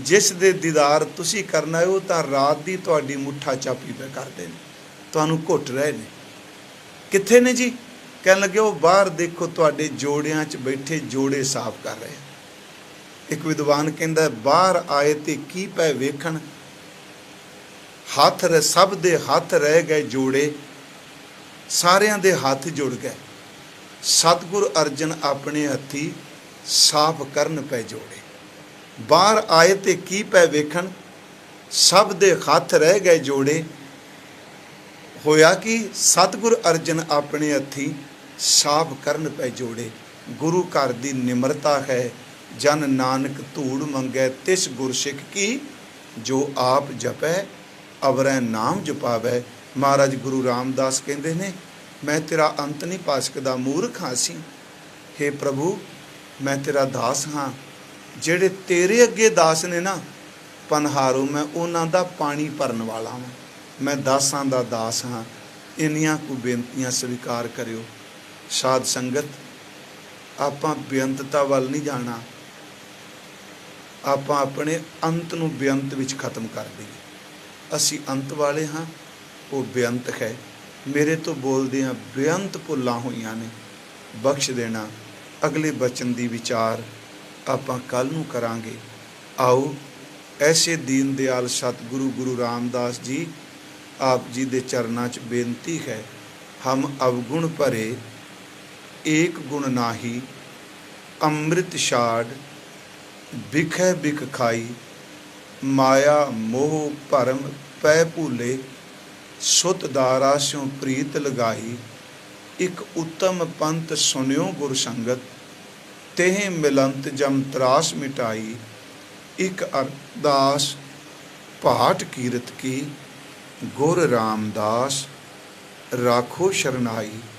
जिस दे दीदार तुसी करना है, वो तां रात दी तुहाडी मुठा चापी पे करदे ने, तुहानूं घुट रहे ने। कित्थे ने जी? कहन लगे वो बाहर देखो तुहाडे जोड़ियां च बैठे जोड़े साफ कर रहे। एक विद्वान कहंदा बाहर आए ते की पै वेखण, हथ सब दे हथ रह गए जोड़े, सारियां दे हथ जुड़ गए। सतगुर अर्जन अपने हथी साफ करन पै जोड़े। बाहर आए ते की पै वेखण, सब दे हथ रह गए जोड़े। होया कि सतगुर अर्जन अपने हथी साफ करन पै जोड़े। गुरु घर दी निमरता है, जन नानक धूड़ मंगै तिस गुरसिख की, जो आप जपै अवरै नाम जपावै। महाराज गुरु रामदास कहंदे ने मैं तेरा अंत नहीं पा सकदा, मूर्ख हाँ सी। हे प्रभु मैं तेरा दास हाँ, जेड़े तेरे अगे दास ने ना पनहारो, मैं उन्हां दा पानी भरन वाला हाँ। मैं दासां दा दास हाँ। इन्नियां को बेनतियां स्वीकार करियो। साध संगत आपां बेअंतता वल नहीं जाना, आपां अपने अंत नूं बेअंत विच खत्म कर दईए। ਅਸੀਂ ਅੰਤ ਵਾਲੇ ਹਾਂ, ਉਹ ਬੇਅੰਤ ਹੈ। ਮੇਰੇ ਤੋਂ ਬੋਲਦਿਆਂ ਬੇਅੰਤ ਭੁੱਲਾਂ ਹੋਈਆਂ ਨੇ, ਬਖਸ਼ ਦੇਣਾ। ਅਗਲੇ ਬਚਨ ਦੀ ਵਿਚਾਰ ਆਪਾਂ ਕੱਲ੍ਹ ਨੂੰ ਕਰਾਂਗੇ। ਆਓ ਐਸੇ ਦੀਨ ਦਿਆਲ ਸਤਿਗੁਰੂ ਗੁਰੂ ਰਾਮਦਾਸ ਜੀ ਆਪ ਜੀ ਦੇ ਚਰਨਾਂ 'ਚ ਬੇਨਤੀ ਹੈ। ਹਮ ਅਵਗੁਣ ਭਰੇ ਏਕ ਗੁਣ ਨਾਹੀ, ਅੰਮ੍ਰਿਤ ਛਾੜ ਬਿਖੈ ਬਿਖ ਖਾਈ। ਮਾਇਆ ਮੋਹ ਭਰਮ ਪੈ ਭੂਲੇ, ਸੁਤ ਦਾਰਾ ਸਿਉ ਪ੍ਰੀਤ ਲਗਾਈ। ਇਕ ਉੱਤਮ ਪੰਥ ਸੁਨਿਓ ਗੁਰ ਸੰਗਤ, ਤੇਹ ਮਿਲੰਤ ਜਮ ਤਰਾਸ ਮਿਟਾਈ। ਇਕ ਅਰਦਾਸ ਭਾਟ ਕੀਰਤ ਕੀ, ਗੁਰ ਰਾਮਦਾਸ ਰਾਖੋ ਸ਼ਰਨਾਈ।